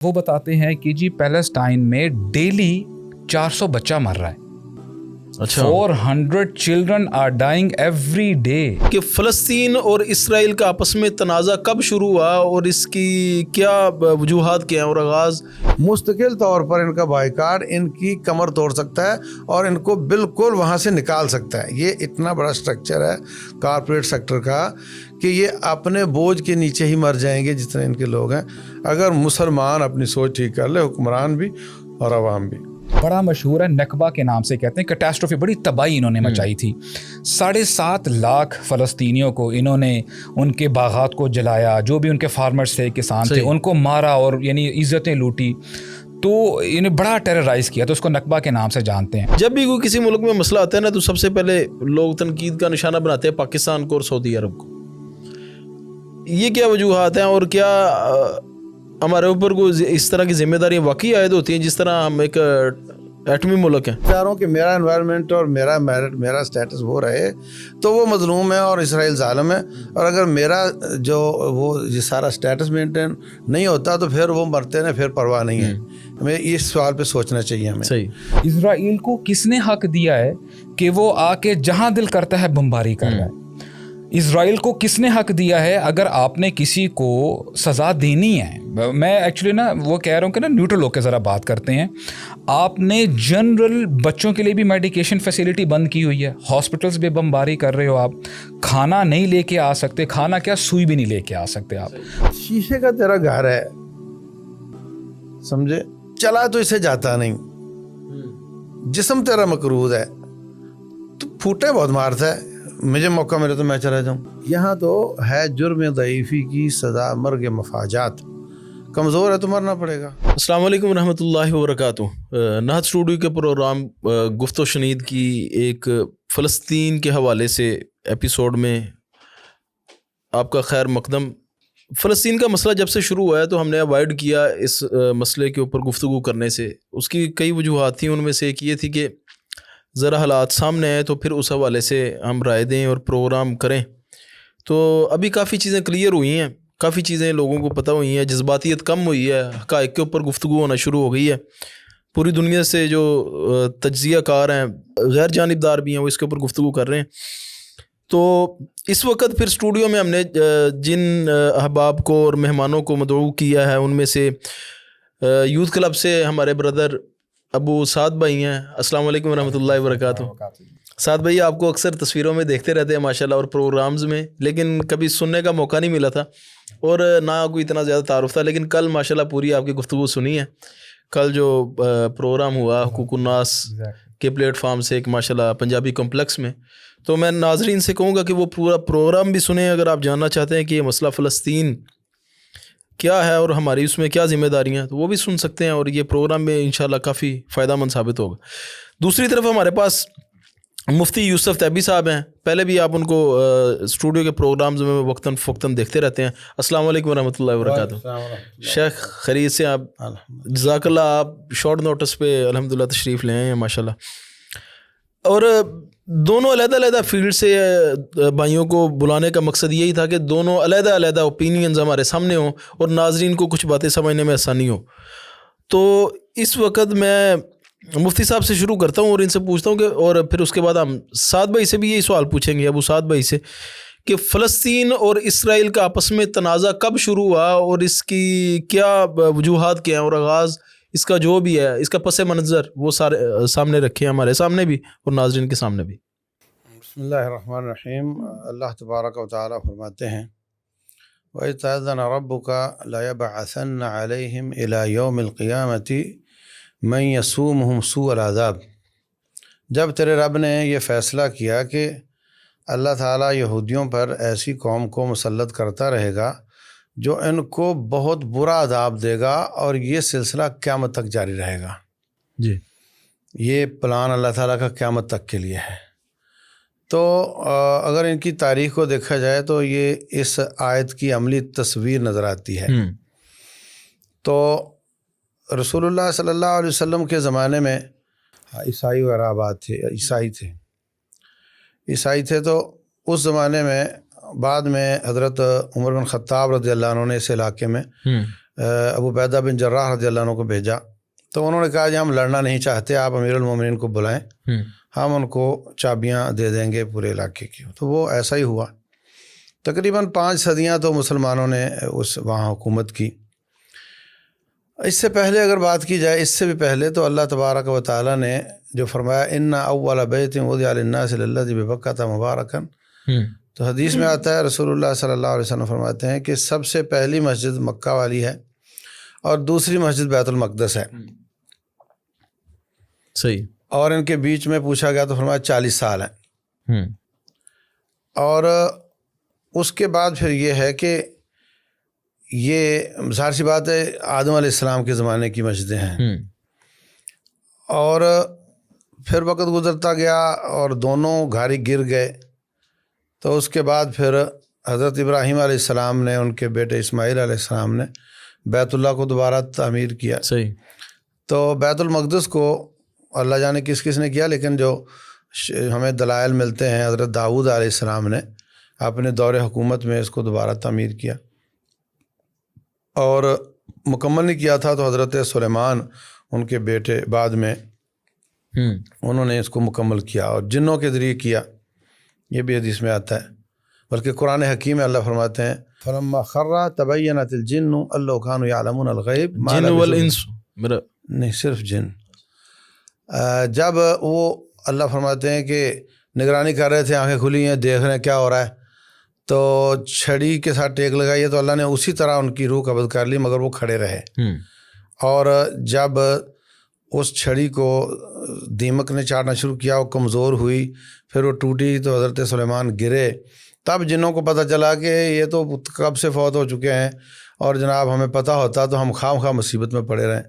وہ بتاتے ہیں کہ جی پیلسٹائن میں ڈیلی 400 بچہ مر رہا ہے. اچھا 400 children are dying every day. کہ فلسطین اور اسرائیل کا آپس میں تنازع کب شروع ہوا اور اس کی کیا وجوہات کیا ہیں اور آغاز؟ مستقل طور پر ان کا بائیکاٹ ان کی کمر توڑ سکتا ہے اور ان کو بالکل وہاں سے نکال سکتا ہے. یہ اتنا بڑا سٹرکچر ہے کارپوریٹ سیکٹر کا کہ یہ اپنے بوجھ کے نیچے ہی مر جائیں گے جتنے ان کے لوگ ہیں، اگر مسلمان اپنی سوچ ٹھیک کر لے، حکمران بھی اور عوام بھی. بڑا مشہور ہے، نکبہ کے نام سے کہتے ہیں. کیٹاسٹروفی، بڑی تباہی انہوں نے مچائی تھی. 7.5 لاکھ فلسطینیوں کو انہوں نے ان کے باغات کو جلایا، جو بھی ان کے فارمرز تھے، کسان تھے، ان کو مارا اور یعنی عزتیں لوٹی. تو انہیں بڑا ٹیررائز کیا، تو اس کو نکبہ کے نام سے جانتے ہیں. جب بھی کوئی کسی ملک میں مسئلہ آتا ہے نا تو سب سے پہلے لوگ تنقید کا نشانہ بناتے ہیں پاکستان کو اور سعودی عرب کو. یہ کیا وجوہات ہیں اور کیا ہمارے اوپر کوئی اس طرح کی ذمہ داریاں واقعی عائد ہوتی ہیں جس طرح ہم ایک ایٹمی ملک ہیں؟ چاروں کہ میرا انوائرمنٹ اور میرا میرٹ، میرا سٹیٹس وہ رہے تو وہ مظلوم ہے اور اسرائیل ظالم ہے. اور اگر میرا جو وہ یہ سارا سٹیٹس مینٹین نہیں ہوتا تو پھر وہ مرتے ہیں، پھر پرواہ نہیں ہے. ہمیں اس سوال پہ سوچنا چاہیے. ہمیں صحیح. اسرائیل کو کس نے حق دیا ہے کہ وہ آ کے جہاں دل کرتا ہے بمباری کر رہا ہے؟ اسرائیل کو کس نے حق دیا ہے اگر آپ نے کسی کو سزا دینی ہے؟ میں ایکچولی نا وہ کہہ رہا ہوں کہ نا نیوٹرل ہو کے ذرا بات کرتے ہیں. آپ نے جنرل بچوں کے لیے بھی میڈیکیشن فیسیلٹی بند کی ہوئی ہے، ہاسپٹلس بھی بمباری کر رہے ہو آپ، کھانا نہیں لے کے آ سکتے، کھانا کیا سوئی بھی نہیں لے کے آ سکتے آپ. شیشے کا تیرا گھر ہے، سمجھے، چلا تو اسے جاتا نہیں، جسم تیرا مقروض ہے تو پھوٹے بہت مارتا ہے. مجھے موقع ملے تو میں چلا جاؤں. یہاں تو ہے جرم ضعیفی کی سزا مرگ مفاجات، کمزور ہے تو مرنا پڑے گا. السلام علیکم ورحمۃ اللہ وبرکاتہ. نہت اسٹوڈیو کے پروگرام گفت و شنید کی ایک فلسطین کے حوالے سے ایپیسوڈ میں آپ کا خیر مقدم. فلسطین کا مسئلہ جب سے شروع ہوا ہے تو ہم نے اوائڈ کیا اس مسئلے کے اوپر گفتگو کرنے سے. اس کی کئی وجوہات تھیں، ان میں سے ایک یہ تھی کہ ذرا حالات سامنے آئے تو پھر اس حوالے سے ہم رائے دیں اور پروگرام کریں. تو ابھی کافی چیزیں کلیئر ہوئی ہیں، کافی چیزیں لوگوں کو پتہ ہوئی ہیں، جذباتیت کم ہوئی ہے، حقائق کے اوپر گفتگو ہونا شروع ہو گئی ہے. پوری دنیا سے جو تجزیہ کار ہیں، غیر جانبدار بھی ہیں، وہ اس کے اوپر گفتگو کر رہے ہیں. تو اس وقت پھر اسٹوڈیو میں ہم نے جن احباب کو اور مہمانوں کو مدعو کیا ہے ان میں سے یوتھ کلب سے ہمارے بردر ابو سعد بھائی ہیں. السلام علیکم ورحمۃ اللہ وبرکاتہ. سعد بھائی آپ کو اکثر تصویروں میں دیکھتے رہتے ہیں ماشاءاللہ اور پروگرامز میں، لیکن کبھی سننے کا موقع نہیں ملا تھا اور نہ کوئی اتنا زیادہ تعارف تھا. لیکن کل ماشاءاللہ پوری آپ کی گفتگو سنی ہے. کل جو پروگرام ہوا حقوق الناس کے پلیٹ فارم سے ایک ماشاءاللہ پنجابی کمپلیکس میں، تو میں ناظرین سے کہوں گا کہ وہ پورا پروگرام بھی سنیں. اگر آپ جاننا چاہتے ہیں کہ یہ مسئلہ فلسطین کیا ہے اور ہماری اس میں کیا ذمہ داریاں ہیں تو وہ بھی سن سکتے ہیں، اور یہ پروگرام میں انشاءاللہ کافی فائدہ مند ثابت ہوگا. دوسری طرف ہمارے پاس مفتی یوسف تیبی صاحب ہیں. پہلے بھی آپ ان کو اسٹوڈیو کے پروگرامز میں وقتاً فوقتاً دیکھتے رہتے ہیں. السلام علیکم ورحمۃ اللہ وبرکاتہ. شیخ خیریت سے آپ؟ جزاک اللہ. آپ شارٹ نوٹس پہ الحمدللہ تشریف لے آئے ہیں ماشاءاللہ. اور دونوں علیحدہ علیحدہ فیلڈ سے بھائیوں کو بلانے کا مقصد یہی تھا کہ دونوں علیحدہ علیحدہ اوپینینز ہمارے سامنے ہوں اور ناظرین کو کچھ باتیں سمجھنے میں آسانی ہو. تو اس وقت میں مفتی صاحب سے شروع کرتا ہوں اور ان سے پوچھتا ہوں کہ، اور پھر اس کے بعد ہم سعد بھائی سے بھی یہی سوال پوچھیں گے، ابو سعد بھائی سے، کہ فلسطین اور اسرائیل کا آپس میں تنازع کب شروع ہوا اور اس کی کیا وجوہات کیا ہیں اور آغاز اس کا جو بھی ہے، اس کا پس منظر وہ سارے سامنے رکھے ہیں، ہمارے سامنے بھی اور ناظرین کے سامنے بھی. بسم اللہ الرحمن الرحیم. اللہ تبارک و تعالیٰ فرماتے ہیں وَإِذْ تَأَذَّنَ رَبُّكَ لَيَبْعَثَنَّ عَلَيْهِمْ إِلَى يَوْمِ الْقِيَامَةِ مَن يَسُومُهُمْ سُوءَ الْعَذَابِ. جب تیرے رب نے یہ فیصلہ کیا کہ اللہ تعالیٰ یہودیوں پر ایسی قوم کو مسلط کرتا رہے گا جو ان کو بہت برا عذاب دے گا، اور یہ سلسلہ قیامت تک جاری رہے گا. جی، یہ پلان اللہ تعالیٰ کا قیامت تک کے لیے ہے. تو اگر ان کی تاریخ کو دیکھا جائے تو یہ اس آیت کی عملی تصویر نظر آتی ہے. تو رسول اللہ صلی اللہ علیہ وسلم کے زمانے میں عیسائی وغیرہ آباد تھے، عیسائی تھے. تو اس زمانے میں بعد میں حضرت عمر بن خطاب رضی اللہ عنہ نے اس علاقے میں ابو عبیدہ بن جراح رضی اللہ عنہ کو بھیجا، تو انہوں نے کہا جی ہم لڑنا نہیں چاہتے، آپ امیر المومنین کو بلائیں، ہم ان کو چابیاں دے دیں گے پورے علاقے کی۔ تو وہ ایسا ہی ہوا۔ تقریباً 5 صدیاں تو مسلمانوں نے وہاں حکومت کی۔ اس سے پہلے اگر بات کی جائے، اس سے بھی پہلے، تو اللہ تبارک و تعالیٰ نے جو فرمایا اِنَّ أَوَّلَ بَيْتٍ وُضِعَ لِلنَّاسِ لَلَّذِي بِبَكَّةَ مُبَارَكًا، تو حدیث میں آتا ہے، رسول اللہ صلی اللہ علیہ وسلم فرماتے ہیں کہ سب سے پہلی مسجد مکہ والی ہے اور دوسری مسجد بیت المقدس ہے، صحیح، اور ان کے بیچ میں پوچھا گیا تو فرمایا 40 سال ہیں۔ اور اس کے بعد پھر یہ ہے کہ یہ ظاہر سی بات ہے آدم علیہ السلام کے زمانے کی مسجدیں ہیں، اور پھر وقت گزرتا گیا اور دونوں گھاڑی گر گئے، تو اس کے بعد پھر حضرت ابراہیم علیہ السلام نے ان کے بیٹے اسماعیل علیہ السلام نے بیت اللہ کو دوبارہ تعمیر کیا۔ صحیح، تو بیت المقدس کو اللہ جانے کس کس نے کیا، لیکن جو ہمیں دلائل ملتے ہیں، حضرت داؤد علیہ السلام نے اپنے دور حکومت میں اس کو دوبارہ تعمیر کیا، اور مکمل نہیں کیا تھا تو حضرت سلیمان ان کے بیٹے بعد میں انہوں نے اس کو مکمل کیا، اور جنوں کے ذریعے کیا، یہ بھی حدیث میں آتا ہے۔ بلکہ قرآن حکیم میں اللہ فرماتے ہیں فلما خر تبینت الجن ان لو کانوا یعلمون الغیب ما جن لبثوا والانس، میرا نہیں صرف جن، جب وہ اللہ فرماتے ہیں کہ نگرانی کر رہے تھے، آنکھیں کھلی ہیں، دیکھ رہے ہیں کیا ہو رہا ہے، تو چھڑی کے ساتھ ٹیک لگائی ہے، تو اللہ نے اسی طرح ان کی روح قبض کر لی، مگر وہ کھڑے رہے۔ اور جب اس چھڑی کو دیمک نے چاٹنا شروع کیا، وہ کمزور ہوئی، پھر وہ ٹوٹی، تو حضرت سلیمان گرے، تب جنوں کو پتہ چلا کہ یہ تو کب سے فوت ہو چکے ہیں، اور جناب ہمیں پتہ ہوتا تو ہم خواہ خواہ مصیبت میں پڑے رہیں۔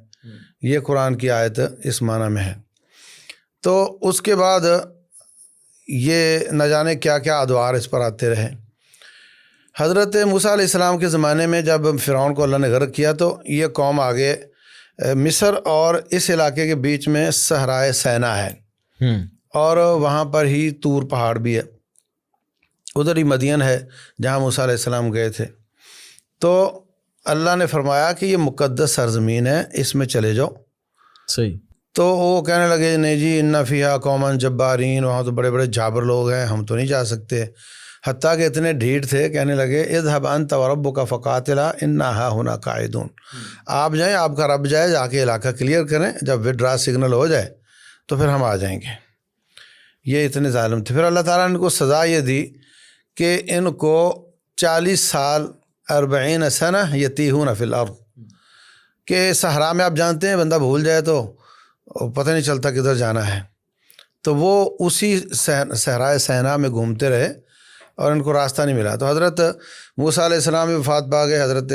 یہ قرآن کی آیت اس معنی میں ہے۔ تو اس کے بعد یہ نہ جانے کیا کیا ادوار اس پر آتے رہے۔ حضرت موسیٰ علیہ السلام کے زمانے میں جب فرعون کو اللہ نے غرق کیا، تو یہ قوم آگے مصر اور اس علاقے کے بیچ میں صحرائے سینا ہے، اور وہاں پر ہی طور پہاڑ بھی ہے، ادھر ہی مدین ہے جہاں موسیٰ علیہ السلام گئے تھے۔ تو اللہ نے فرمایا کہ یہ مقدس سرزمین ہے، اس میں چلے جاؤ۔ صحیح، تو وہ کہنے لگے نہیں جی ان فیہا قوما جبارین، وہاں تو بڑے بڑے جابر لوگ ہیں، ہم تو نہیں جا سکتے۔ حتیٰ کہ اتنے ڈھیٹ تھے، کہنے لگے اذهب انت وربک فقاتلا انا ہاہنا قاعدون، آپ جائیں، آپ کا رب جائے، جا کے علاقہ کلیئر کریں، جب وڈرا سگنل ہو جائے تو پھر ہم آ جائیں گے۔ یہ اتنے ظالم تھے۔ پھر اللہ تعالیٰ نے ان کو سزا یہ دی کہ ان کو 40 سال 40 سنہ یتیہون فی الارض، کہ صحرا میں آپ جانتے ہیں بندہ بھول جائے تو پتہ نہیں چلتا کدھر جانا ہے، تو وہ اسی صحرائے سینا میں گھومتے رہے اور ان کو راستہ نہیں ملا۔ تو حضرت موسیٰ علیہ السلام بھی وفات پا گئے، حضرت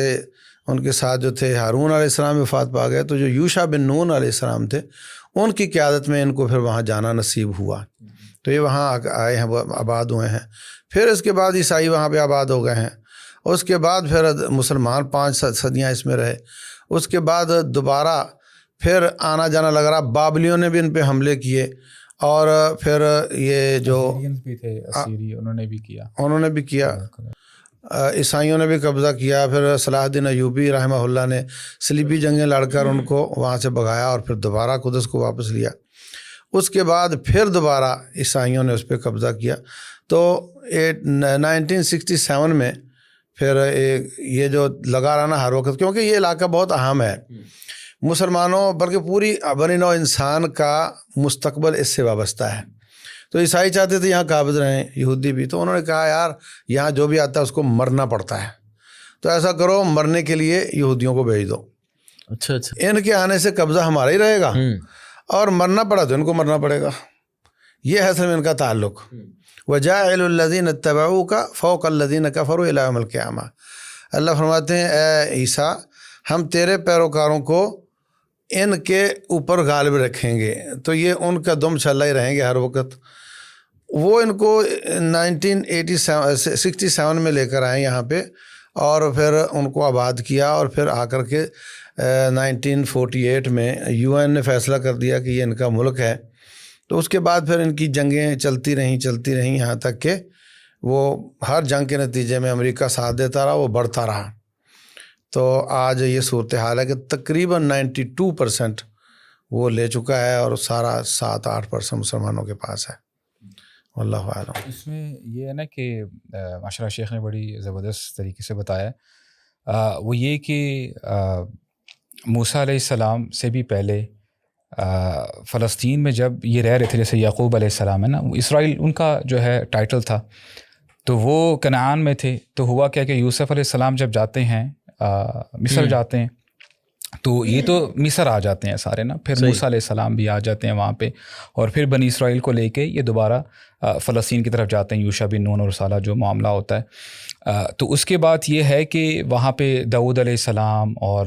ان کے ساتھ جو تھے ہارون علیہ السلام بھی وفات پا گئے، تو جو یوشع بن نون علیہ السلام تھے ان کی قیادت میں ان کو پھر وہاں جانا نصیب ہوا، تو یہ وہاں آئے ہیں، آباد ہوئے ہیں۔ پھر اس کے بعد عیسائی وہاں پہ آباد ہو گئے ہیں، اس کے بعد پھر مسلمان 5 صدیاں اس میں رہے۔ اس کے بعد دوبارہ پھر آنا جانا لگ رہا، بابلیوں نے بھی ان پہ حملے کیے، اور پھر یہ جو بھی تھے اسیری، انہوں نے بھی کیا، عیسائیوں نے بھی قبضہ کیا۔ پھر صلاح الدین ایوبی رحمہ اللہ نے صلیبی جنگیں لڑ کر ان کو وہاں سے بھگایا، اور پھر دوبارہ قدس کو واپس لیا۔ اس کے بعد پھر دوبارہ عیسائیوں نے اس پہ قبضہ کیا۔ تو 1967 میں پھر یہ جو لگا رہا نا ہر وقت، کیونکہ یہ علاقہ بہت اہم ہے مسلمانوں بلکہ پوری بنی نوع انسان کا مستقبل اس سے وابستہ ہے۔ تو عیسائی چاہتے تھے یہاں قابض رہیں، یہودی بھی، تو انہوں نے کہا یار یہاں جو بھی آتا ہے اس کو مرنا پڑتا ہے، تو ایسا کرو مرنے کے لیے یہودیوں کو بھیج دو، اچھا اچھا، ان کے آنے سے قبضہ ہمارا ہی رہے گا، اور مرنا پڑا تو ان کو مرنا پڑے گا۔ یہ ہے اصل میں ان کا تعلق۔ وَجَاعِلُ الَّذِينَ اتَّبَعُوكَ فَوْقَ الَّذِينَ كَفَرُوا إِلَىٰ يَوْمِ الْقِيَامَةِ، اللہ فرماتے ہیں اے عیسیٰ ہم تیرے پیروکاروں کو ان کے اوپر غالب رکھیں گے، تو یہ ان کا دم چھلا ہی رہیں گے ہر وقت۔ وہ ان کو 1967 میں لے کر آئے یہاں پہ، اور پھر ان کو آباد کیا، اور پھر آ کر کے 1948 میں UN نے فیصلہ کر دیا کہ یہ ان کا ملک ہے۔ تو اس کے بعد پھر ان کی جنگیں چلتی رہیں یہاں تک کہ وہ ہر جنگ کے نتیجے میں امریکہ ساتھ دیتا رہا، وہ بڑھتا رہا۔ تو آج یہ صورتحال ہے کہ تقریباً 92% وہ لے چکا ہے اور سارا 7-8% مسلمانوں کے پاس ہے. واللہ اعلم. اس میں یہ ہے نا کہ ماشاءاللہ شیخ نے بڑی زبردست طریقے سے بتایا. وہ یہ کہ موسیٰ علیہ السلام سے بھی پہلے فلسطین میں جب یہ رہ رہے تھے، جیسے یعقوب علیہ السلام ہے نا، اسرائیل ان کا جو ہے ٹائٹل تھا، تو وہ کنعان میں تھے. تو ہوا کیا کہ یوسف علیہ السلام جب جاتے ہیں مصر جاتے ہیں، تو یہ تو مصر آ جاتے ہیں سارے نا، پھر موسیٰ علیہ السلام بھی آ جاتے ہیں وہاں پہ، اور پھر بنی اسرائیل کو لے کے یہ دوبارہ فلسطین کی طرف جاتے ہیں، یوشع بن نون اور رسالہ جو معاملہ ہوتا ہے. تو اس کے بعد یہ ہے کہ وہاں پہ داؤد علیہ السلام اور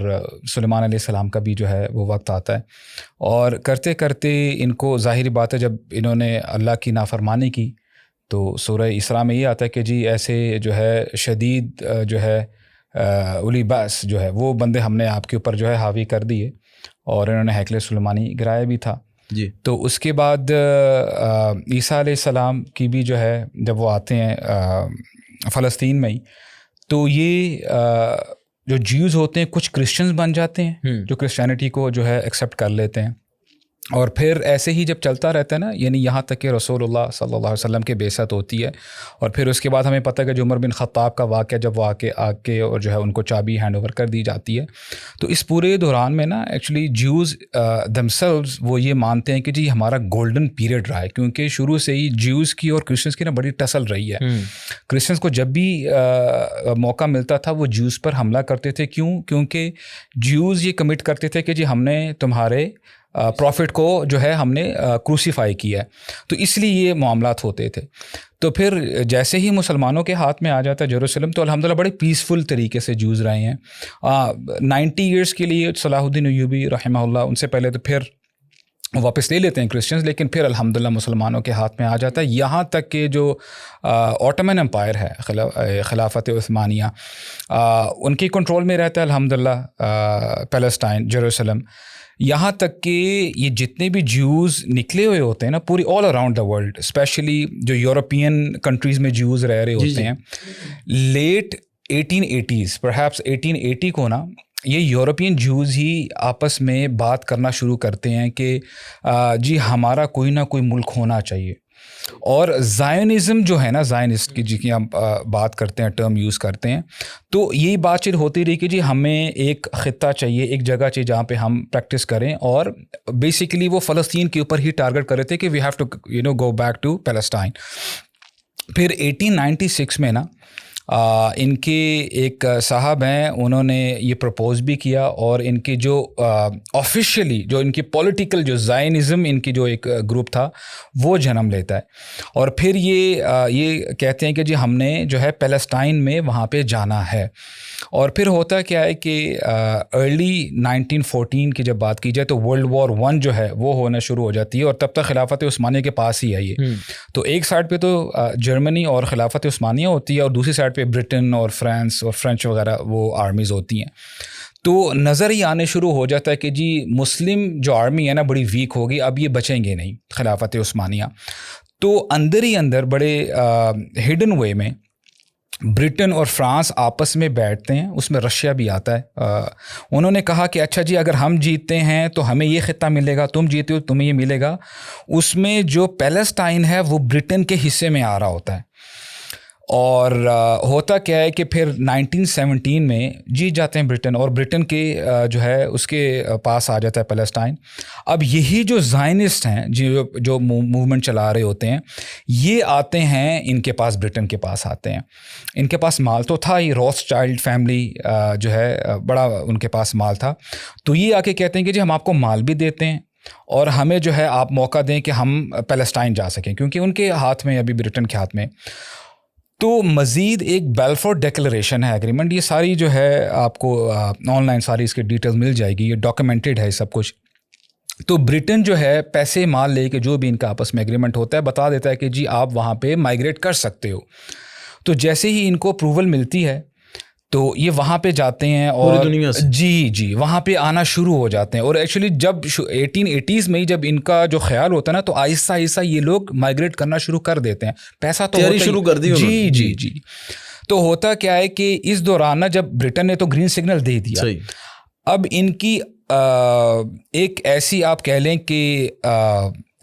سلیمان علیہ السلام کا بھی جو ہے وہ وقت آتا ہے، اور کرتے کرتے ان کو ظاہری بات ہے جب انہوں نے اللہ کی نافرمانی کی تو سورہ اسراء میں یہ آتا ہے کہ جی ایسے جو ہے شدید جو ہے اولی باس جو ہے وہ بندے ہم نے آپ کے اوپر جو ہے حاوی کر دیے، اور انہوں نے ہیکل سلیمانی گرایا بھی تھا. جی. تو اس کے بعد عیسیٰ علیہ السلام کی بھی جو ہے جب وہ آتے ہیں فلسطین میں ہی، تو یہ جو جیوز ہوتے ہیں کچھ کرسچنز بن جاتے ہیں جو کرسچینٹی کو جو ہے ایکسیپٹ کر لیتے ہیں، اور پھر ایسے ہی جب چلتا رہتا ہے نا، یعنی یہاں تک کہ رسول اللہ صلی اللہ علیہ وسلم کے بعثت ہوتی ہے، اور پھر اس کے بعد ہمیں پتہ ہے کہ جو عمر بن خطاب کا واقعہ جب وہ آ کے اور جو ہے ان کو چابی ہینڈ اوور کر دی جاتی ہے، تو اس پورے دوران میں نا ایکچولی جیوز دمسیلوز وہ یہ مانتے ہیں کہ جی ہمارا گولڈن پیریڈ رہا ہے، کیونکہ شروع سے ہی جیوز کی اور کرسچنس کی نا بڑی ٹسل رہی ہے. کرسچنس کو جب بھی موقع ملتا تھا وہ جیوز پر حملہ کرتے تھے. کیونکہ جیوز یہ کمٹ کرتے تھے کہ جی ہم نے تمہارے پروفٹ کو جو ہے ہم نے کروسیفائی کیا ہے، تو اس لیے یہ معاملات ہوتے تھے. تو پھر جیسے ہی مسلمانوں کے ہاتھ میں آ جاتا ہے جیروسلم، تو الحمدللہ بڑے پیسفل طریقے سے جوز رہے ہیں 90 ایئرس کے لیے. صلاح الدین ایوبی رحمہ اللہ ان سے پہلے تو پھر واپس لے لیتے ہیں کرسچنز، لیکن پھر الحمدللہ مسلمانوں کے ہاتھ میں آ جاتا ہے، یہاں تک کہ جو آٹومن امپائر ہے خلافت عثمانیہ ان کی کنٹرول میں رہتا ہے الحمدللہ پیلسٹائن جیروسلم. یہاں تک کہ یہ جتنے بھی جیوز نکلے ہوئے ہوتے ہیں نا پوری all around the world, especially جو یورپین کنٹریز میں جیوز رہ رہے ہوتے ہیں، لیٹ 1880s پرہیپس 1880 کو نا یہ یورپین جیوز ہی آپس میں بات کرنا شروع کرتے ہیں کہ جی ہمارا کوئی نہ کوئی ملک ہونا چاہیے. اور زائنزم جو ہے نا، زائنسٹ کی جی کی ہم بات کرتے ہیں، ٹرم یوز کرتے ہیں، تو یہی بات چیت ہوتی رہی کہ جی ہمیں ایک خطہ چاہیے، ایک جگہ چاہیے جہاں پہ ہم پریکٹس کریں، اور بیسیکلی وہ فلسطین کے اوپر ہی ٹارگٹ کر رہے تھے کہ we have to go back to Palestine. پھر 1896 میں نا ان کے ایک صاحب ہیں، انہوں نے یہ پرپوز بھی کیا، اور ان کی جو آفیشیلی جو ان کی پولیٹیکل جو زائنزم ان کی جو ایک گروپ تھا وہ جنم لیتا ہے. اور پھر یہ کہتے ہیں کہ جی ہم نے جو ہے پیلسٹائن میں وہاں پہ جانا ہے. اور پھر ہوتا کیا ہے کہ ارلی 1914 کی جب بات کی جائے تو ورلڈ وار 1 جو ہے وہ ہونا شروع ہو جاتی ہے، اور تب تک خلافت عثمانیہ کے پاس ہی ہے یہ. تو ایک سائڈ پہ تو جرمنی اور خلافت عثمانیہ ہوتی ہے، اور دوسری سائڈ پہ برٹن اور فرانس اور فرینچ وغیرہ وہ آرمیز ہوتی ہیں. تو نظر ہی آنے شروع ہو جاتا ہے کہ جی مسلم جو آرمی ہے نا بڑی ویک ہوگی، اب یہ بچیں گے نہیں خلافت عثمانیہ. تو اندر ہی اندر بڑے ہڈن وے میں برٹن اور فرانس آپس میں بیٹھتے ہیں، اس میں رشیا بھی آتا ہے. انہوں نے کہا کہ اچھا جی اگر ہم جیتتے ہیں تو ہمیں یہ خطہ ملے گا، تم جیتے ہو تمہیں یہ ملے گا. اس میں جو پیلسٹائن ہے وہ برٹن کے حصے میں آ رہا ہوتا ہے. اور ہوتا کیا ہے کہ پھر 1917 میں جیت جاتے ہیں برٹن، اور برٹن کے جو ہے اس کے پاس آ جاتا ہے پیلسٹائن. اب یہی جو زائنسٹ ہیں جو موومنٹ چلا رہے ہوتے ہیں، یہ آتے ہیں ان کے پاس، برٹن کے پاس آتے ہیں. ان کے پاس مال تو تھا ہی، روتھ چائلڈ فیملی جو ہے بڑا ان کے پاس مال تھا. تو یہ آ کے کہتے ہیں کہ جی ہم آپ کو مال بھی دیتے ہیں، اور ہمیں جو ہے آپ موقع دیں کہ ہم پیلسٹائن جا سکیں، کیونکہ ان کے ہاتھ میں ابھی برٹن کے ہاتھ میں. تو مزید ایک بیلفور ڈیکلریشن ہے، ایگریمنٹ، یہ ساری جو ہے آپ کو آن لائن ساری اس کی ڈیٹیل مل جائے گی، یہ ڈاکیومنٹڈ ہے سب کچھ. تو برٹن جو ہے پیسے مال لے کے جو بھی ان کا آپس میں ایگریمنٹ ہوتا ہے بتا دیتا ہے کہ جی آپ وہاں پہ مائیگریٹ کر سکتے ہو. تو جیسے ہی ان کو اپروول ملتی ہے تو یہ وہاں پہ جاتے ہیں، اور دنیا سے جی وہاں پہ آنا شروع ہو جاتے ہیں. اور ایکچولی جب 1880s میں ہی جب ان کا جو خیال ہوتا ہے نا تو آہستہ آہستہ یہ لوگ مائیگریٹ کرنا شروع کر دیتے ہیں. پیسہ تو تیاری شروع کر دی جی. تو ہوتا کیا ہے کہ اس دوران نا جب برٹن نے تو گرین سگنل دے دیا, اب ان کی ایک ایسی آپ کہہ لیں کہ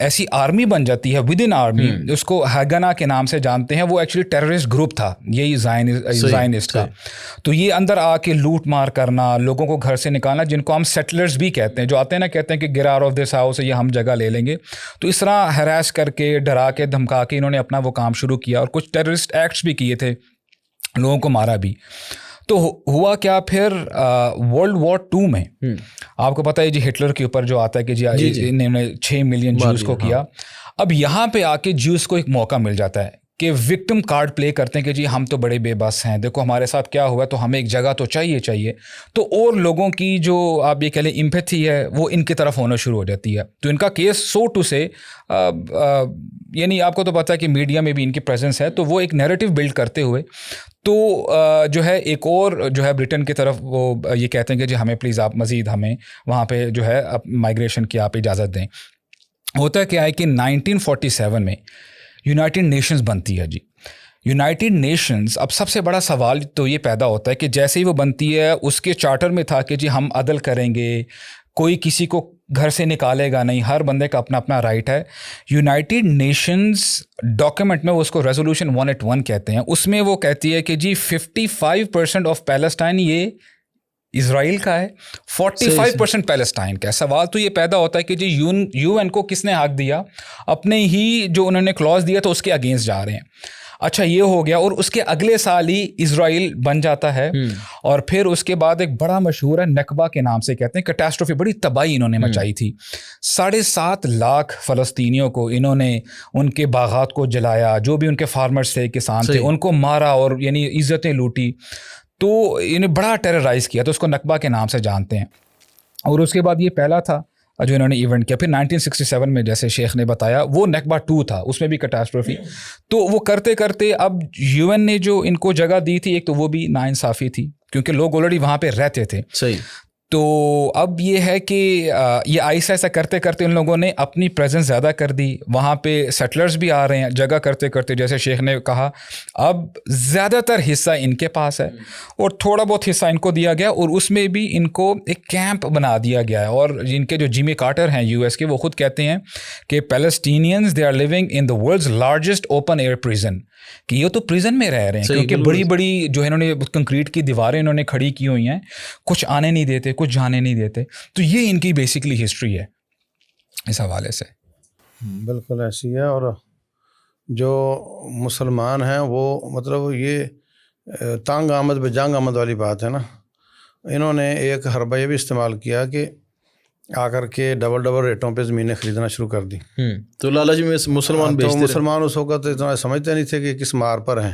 ایسی آرمی بن جاتی ہے ود ان آرمی, اس کو ہیگنا کے نام سے جانتے ہیں, وہ ایکچولی ٹیررسٹ گروپ تھا یہی زائنسٹ کا. تو یہ اندر آ کے لوٹ مار کرنا, لوگوں کو گھر سے نکالنا, جن کو ہم سیٹلرز بھی کہتے ہیں, جو آتے ہیں نا کہتے ہیں کہ get out of this house, یہ ہم جگہ لے لیں گے. تو اس طرح ہراس کر کے, ڈرا کے, دھمکا کے انہوں نے اپنا وہ کام شروع کیا, اور کچھ ٹیررسٹ ایکٹس بھی کیے تھے, لوگوں کو مارا بھی. تو ہوا کیا پھر ورلڈ وار 2 میں آپ کو پتہ ہے جی ہٹلر کے اوپر جو آتا ہے کہ جی انہوں نے 6 ملین جوز کو کیا. اب یہاں پہ آ کے جوز کو ایک موقع مل جاتا ہے کہ وکٹم کارڈ پلے کرتے ہیں کہ جی ہم تو بڑے بے بس ہیں, دیکھو ہمارے ساتھ کیا ہوا, تو ہمیں ایک جگہ تو چاہیے. تو اور لوگوں کی جو آپ یہ کہہ لیں ایمپیتھی ہے وہ ان کی طرف ہونا شروع ہو جاتی ہے. تو ان کا کیس سو ٹو سے یعنی آپ کو تو پتہ ہے کہ میڈیا میں بھی ان کی پریزنس ہے, تو وہ ایک نیریٹو بلڈ کرتے ہوئے تو جو ہے ایک اور جو ہے برٹن کی طرف وہ یہ کہتے ہیں کہ جی ہمیں پلیز آپ مزید ہمیں وہاں پہ جو ہے مائگریشن کی آپ اجازت دیں. ہوتا کیا ہے کہ 1947 میں یونائٹڈ نیشنز بنتی ہے جی. یونائٹڈ نیشنز, اب سب سے بڑا سوال تو یہ پیدا ہوتا ہے کہ جیسے ہی وہ بنتی ہے اس کے چارٹر میں تھا کہ جی ہم عدل کریں گے, کوئی کسی کو گھر سے نکالے گا نہیں, ہر بندے کا اپنا اپنا رائٹ ہے. یونائٹڈ نیشنز ڈاکیومنٹ میں وہ اس کو ریزولوشن 181 کہتے ہیں, اس میں وہ کہتی ہے کہ جی 55% آف پیلسٹائن یہ اسرائیل کا ہے, 45% پیلسٹائن کا ہے. سوال تو یہ پیدا ہوتا ہے کہ جی یو این کو کس نے حق دیا, اپنے ہی جو انہوں نے کلوز دیا تو اس کے اگینسٹ جا رہے ہیں. اچھا یہ ہو گیا, اور اس کے اگلے سال ہی اسرائیل بن جاتا ہے. اور پھر اس کے بعد ایک بڑا مشہور ہے نکبہ کے نام سے کہتے ہیں, کیٹاسٹروفی, بڑی تباہی انہوں نے مچائی تھی. 7.5 لاکھ فلسطینیوں کو انہوں نے ان کے باغات کو جلایا, جو بھی ان کے فارمرز تھے, کسان تھے, ان کو مارا اور یعنی عزتیں لوٹی. تو انہیں بڑا ٹیررائز کیا, تو اس کو نکبہ کے نام سے جانتے ہیں. اور اس کے بعد یہ پہلا تھا جو انہوں نے ایونٹ کیا. پھر 1967 میں جیسے شیخ نے بتایا وہ نکبہ 2 تھا, اس میں بھی کیٹاسٹروفی. تو وہ کرتے کرتے اب یو این نے جو ان کو جگہ دی تھی, ایک تو وہ بھی ناانصافی تھی کیونکہ لوگ آلریڈی وہاں پہ رہتے تھے. صحیح. تو اب یہ ہے کہ یہ ایسا ایسا کرتے کرتے ان لوگوں نے اپنی پریزنس زیادہ کر دی, وہاں پہ سیٹلرز بھی آ رہے ہیں, جگہ کرتے کرتے جیسے شیخ نے کہا اب زیادہ تر حصہ ان کے پاس ہے اور تھوڑا بہت حصہ ان کو دیا گیا, اور اس میں بھی ان کو ایک کیمپ بنا دیا گیا ہے. اور ان کے جو جیمی کارٹر ہیں یو ایس کے, وہ خود کہتے ہیں کہ Palestinians they are living in the world's largest open air prison, کہ یہ تو پریزن میں رہ رہے ہیں کیونکہ بڑی بڑی جو ہے انہوں نے کنکریٹ کی دیواریں انہوں نے کھڑی کی ہوئی ہیں, کچھ آنے نہیں دیتے, کچھ جانے نہیں دیتے. تو یہ ان کی بیسکلی ہسٹری ہے اس حوالے سے. بالکل ایسی ہے. اور جو مسلمان ہیں وہ مطلب یہ تانگ آمد بے جانگ آمد والی بات ہے نا. انہوں نے ایک حربہ یہ بھی استعمال کیا کہ آ کر کے ڈبل ریٹوں پہ زمینیں خریدنا شروع کر دی. تو لالچ میں مسلمان اس وقت اتنا سمجھتے نہیں تھے کہ کس مار پر ہیں,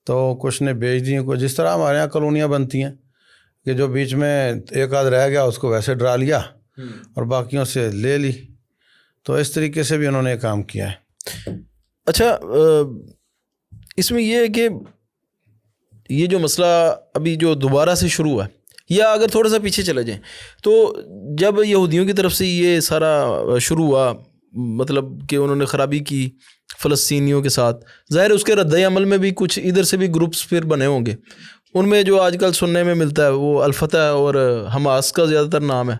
تو کچھ نے بیچ دی. جس طرح ہمارے یہاں کالونیاں بنتی ہیں کہ جو بیچ میں ایک آدھ رہ گیا اس کو ویسے ڈرا لیا اور باقیوں سے لے لی, تو اس طریقے سے بھی انہوں نے کام کیا ہے. اچھا, اس میں یہ ہے کہ یہ جو مسئلہ ابھی جو دوبارہ سے شروع ہوا ہے, یا اگر تھوڑا سا پیچھے چلے جائیں تو جب یہودیوں کی طرف سے یہ سارا شروع ہوا, مطلب کہ انہوں نے خرابی کی فلسطینیوں کے ساتھ, ظاہر اس کے رد عمل میں بھی کچھ ادھر سے بھی گروپس پھر بنے ہوں گے. ان میں جو آج کل سننے میں ملتا ہے وہ الفتح اور حماس کا زیادہ تر نام ہے.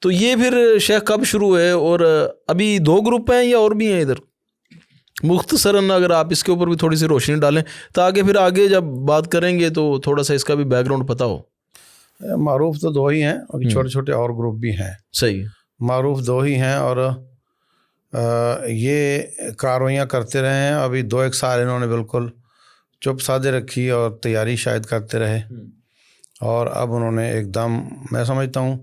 تو یہ پھر شیخ کب شروع ہوئے, اور ابھی 2 گروپ ہیں یا اور بھی ہیں ادھر؟ مختصراً اگر آپ اس کے اوپر بھی تھوڑی سی روشنی ڈالیں تاکہ پھر آگے جب بات کریں گے تو تھوڑا سا اس کا بھی بیک گراؤنڈ پتہ ہو. معروف تو 2 ہی ہیں, ابھی چھوٹے چھوٹے اور گروپ بھی ہیں. صحیح. معروف 2 ہی ہیں, اور یہ کاروائیاں کرتے رہے ہیں. ابھی 2-1 سال انہوں نے بالکل چپ سادے رکھی اور تیاری شاید کرتے رہے, اور اب انہوں نے ایک دم, میں سمجھتا ہوں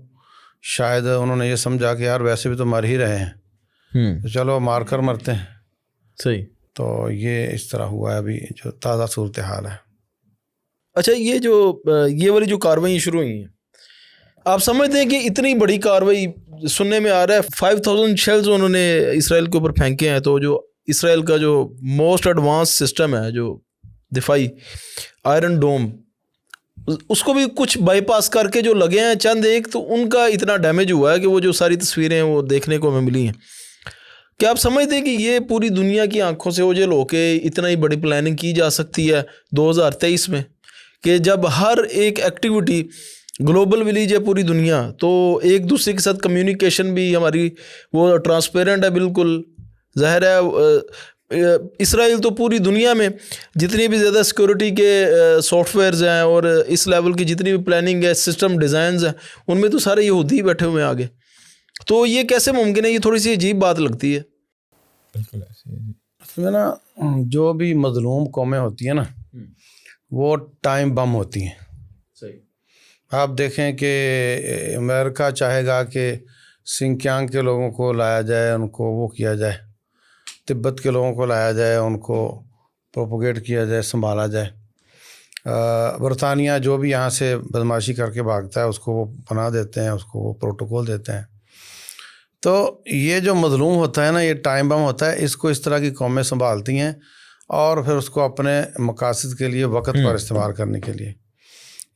شاید انہوں نے یہ سمجھا کہ یار ویسے بھی تو مر ہی رہے ہیں, تو چلو مار کر مرتے ہیں. صحیح. تو یہ اس طرح ہوا ہے ابھی جو تازہ صورتحال ہے. اچھا, یہ والی جو کارروائی شروع ہوئی ہیں, آپ سمجھتے ہیں کہ اتنی بڑی کارروائی سننے میں آ رہا ہے 5000 شیلز انہوں نے اسرائیل کے اوپر پھینکے ہیں, تو جو اسرائیل کا جو موسٹ ایڈوانس سسٹم ہے جو دفاعی آئرن ڈوم, اس کو بھی کچھ بائی پاس کر کے جو لگے ہیں چند ایک, تو ان کا اتنا ڈیمیج ہوا ہے کہ وہ جو ساری تصویریں وہ دیکھنے کو ہمیں ملی ہیں. کیا آپ سمجھتے ہیں کہ یہ پوری دنیا کی آنکھوں سے اوجھل ہو کے اتنا ہی بڑی پلاننگ کی جا سکتی ہے 2023 میں کہ جب ہر ایک ایکٹیویٹی گلوبل ولیج ہے پوری دنیا, تو ایک دوسرے کے ساتھ کمیونیکیشن بھی ہماری وہ ٹرانسپیرنٹ ہے بالکل. ظاہر ہے اسرائیل تو پوری دنیا میں جتنی بھی زیادہ سیکورٹی کے سافٹ ویئرز ہیں اور اس لیول کی جتنی بھی پلاننگ ہے, سسٹم ڈیزائنز ہیں, ان میں تو سارے یہودی بیٹھے ہوئے ہیں آگے. تو یہ کیسے ممکن ہے؟ یہ تھوڑی سی عجیب بات لگتی ہے. بالکل ایسے ہی. اس میں نا جو بھی مظلوم قومیں ہوتی ہیں نا وہ ٹائم بم ہوتی ہیں. صحیح. آپ دیکھیں کہ امریکہ چاہے گا کہ سنکیانگ کے لوگوں کو لایا جائے, ان کو وہ کیا جائے, تبت کے لوگوں کو لایا جائے, ان کو پروپوگیٹ کیا جائے, سنبھالا جائے. برطانیہ جو بھی یہاں سے بدماشی کر کے بھاگتا ہے اس کو وہ پناہ دیتے ہیں, اس کو وہ پروٹوکول دیتے ہیں. تو یہ جو مظلوم ہوتا ہے نا, یہ ٹائم بم ہوتا ہے. اس کو اس طرح کی قومیں سنبھالتی ہیں اور پھر اس کو اپنے مقاصد کے لیے وقت پر استعمال کرنے کے لیے.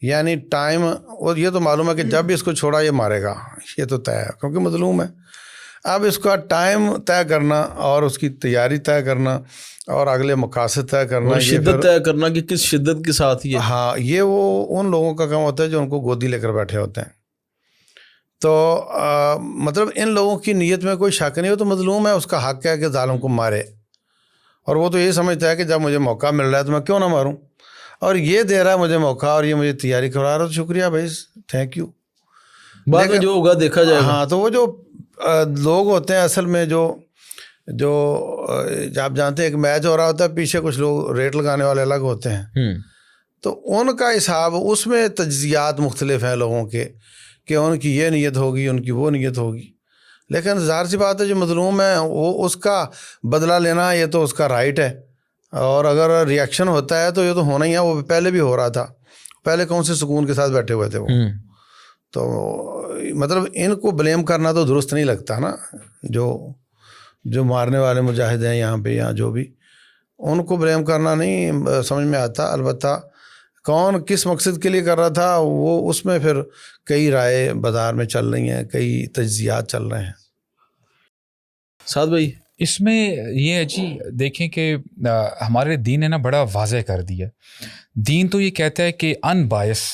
یعنی ٹائم, اور یہ تو معلوم ہے کہ جب بھی اس کو چھوڑا یہ مارے گا, یہ تو طے ہے کیونکہ مظلوم ہے. اب اس کا ٹائم طے کرنا اور اس کی تیاری طے کرنا اور اگلے مقاصد طے کرنا, اور شدت طے کرنا کہ کس شدت کے ساتھ یہ. ہاں, یہ وہ ان لوگوں کا کام ہوتا ہے جو ان کو گودی لے کر بیٹھے ہوتے ہیں. تو مطلب ان لوگوں کی نیت میں کوئی شک نہیں ہو. تو مظلوم ہے, اس کا حق ہے کہ ظالم کو مارے, اور وہ تو یہ سمجھتا ہے کہ جب مجھے موقع مل رہا ہے تو میں کیوں نہ ماروں, اور یہ دے رہا ہے مجھے موقع اور یہ مجھے تیاری کروا رہا ہے, تو شکریہ بھائی, تھینک یو. بعد میں جو ہوگا دیکھا جائے گا. ہاں, تو وہ جو لوگ ہوتے ہیں اصل میں جو آپ جانتے ہیں ایک میچ ہو رہا ہوتا ہے, پیچھے کچھ لوگ ریٹ لگانے والے الگ ہوتے ہیں. تو ان کا حساب, اس میں تجزیات مختلف ہیں لوگوں کے کہ ان کی یہ نیت ہوگی, ان کی وہ نیت ہوگی. لیکن ظاہر سی بات ہے جو مظلوم ہے وہ اس کا بدلہ لینا یہ تو اس کا رائٹ ہے, اور اگر ریئیکشن ہوتا ہے تو یہ تو ہونا ہی ہے. وہ پہلے بھی ہو رہا تھا, پہلے کون سے سکون کے ساتھ بیٹھے ہوئے تھے وہ. تو مطلب ان کو بلیم کرنا تو درست نہیں لگتا نا. جو مارنے والے مجاہد ہیں یہاں پہ, یہاں جو بھی, ان کو بلیم کرنا نہیں سمجھ میں آتا. البتہ کون کس مقصد کے لیے کر رہا تھا وہ, اس میں پھر کئی رائے بازار میں چل رہی ہیں, کئی تجزیات چل رہے ہیں. سعد بھائی, اس میں یہ ہے جی, دیکھیں کہ ہمارے دین نے نا بڑا واضح کر دیا. دین تو یہ کہتا ہے کہ ان بائس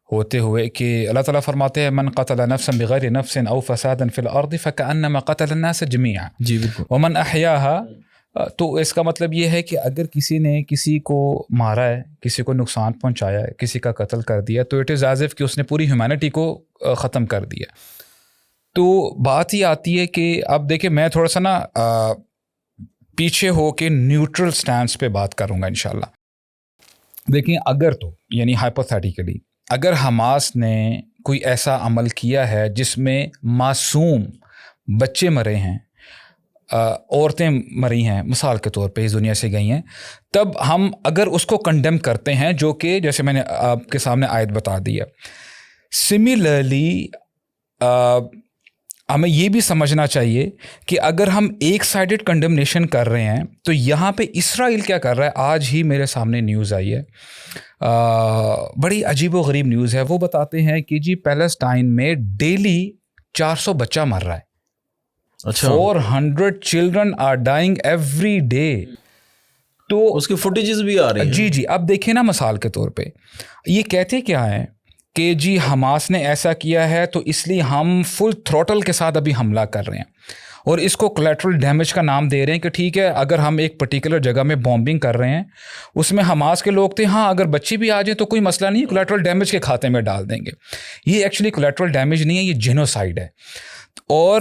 ہوتے ہوئے کہ اللہ تعالیٰ فرماتے ہیں من قتل نفسا بغیر نفس او فسادا فی الارض فکأنما قتل الناس جميعا. جی بالکل. ومن احیاها, تو اس کا مطلب یہ ہے کہ اگر کسی نے کسی کو مارا ہے, کسی کو نقصان پہنچایا ہے, کسی کا قتل کر دیا, تو اٹ از ایز اف کہ اس نے پوری ہیومینٹی کو ختم کر دیا. تو بات یہ آتی ہے کہ اب دیکھیں میں تھوڑا سا نا پیچھے ہو کے نیوٹرل سٹینس پہ بات کروں گا انشاءاللہ. دیکھیں اگر تو یعنی ہائپوتھیٹیکلی اگر حماس نے کوئی ایسا عمل کیا ہے جس میں معصوم بچے مرے ہیں, عورتیں مری ہیں مثال کے طور پہ, اس دنیا سے گئی ہیں, تب ہم اگر اس کو کنڈیم کرتے ہیں, جو کہ جیسے میں نے آپ کے سامنے آیت بتا دیا. سملرلی ہمیں یہ بھی سمجھنا چاہیے کہ اگر ہم ایک سائیڈڈ کنڈمنیشن کر رہے ہیں تو یہاں پہ اسرائیل کیا کر رہا ہے. آج ہی میرے سامنے نیوز آئی ہے, بڑی عجیب و غریب نیوز ہے. وہ بتاتے ہیں کہ جی پیلسٹائن میں ڈیلی 400 بچہ مر رہا ہے. 400 children are dying every day. تو اس کی فوٹیجز بھی آ رہی ہیں. جی جی, اب دیکھیں نا مثال کے طور پہ یہ کہتے کیا ہیں کہ جی حماس نے ایسا کیا ہے تو اس لیے ہم فل تھروٹل کے ساتھ ابھی حملہ کر رہے ہیں, اور اس کو کولیٹرل ڈیمیج کا نام دے رہے ہیں کہ ٹھیک ہے اگر ہم ایک پرٹیکولر جگہ میں بامبنگ کر رہے ہیں, اس میں حماس کے لوگ تھے, ہاں اگر بچے بھی آ جائیں تو کوئی مسئلہ نہیں, کولیٹرل ڈیمیج کے کھاتے میں ڈال دیں گے. یہ ایکچولی کولیٹرل ڈیمیج نہیں ہے, یہ جینوسائیڈ ہے. اور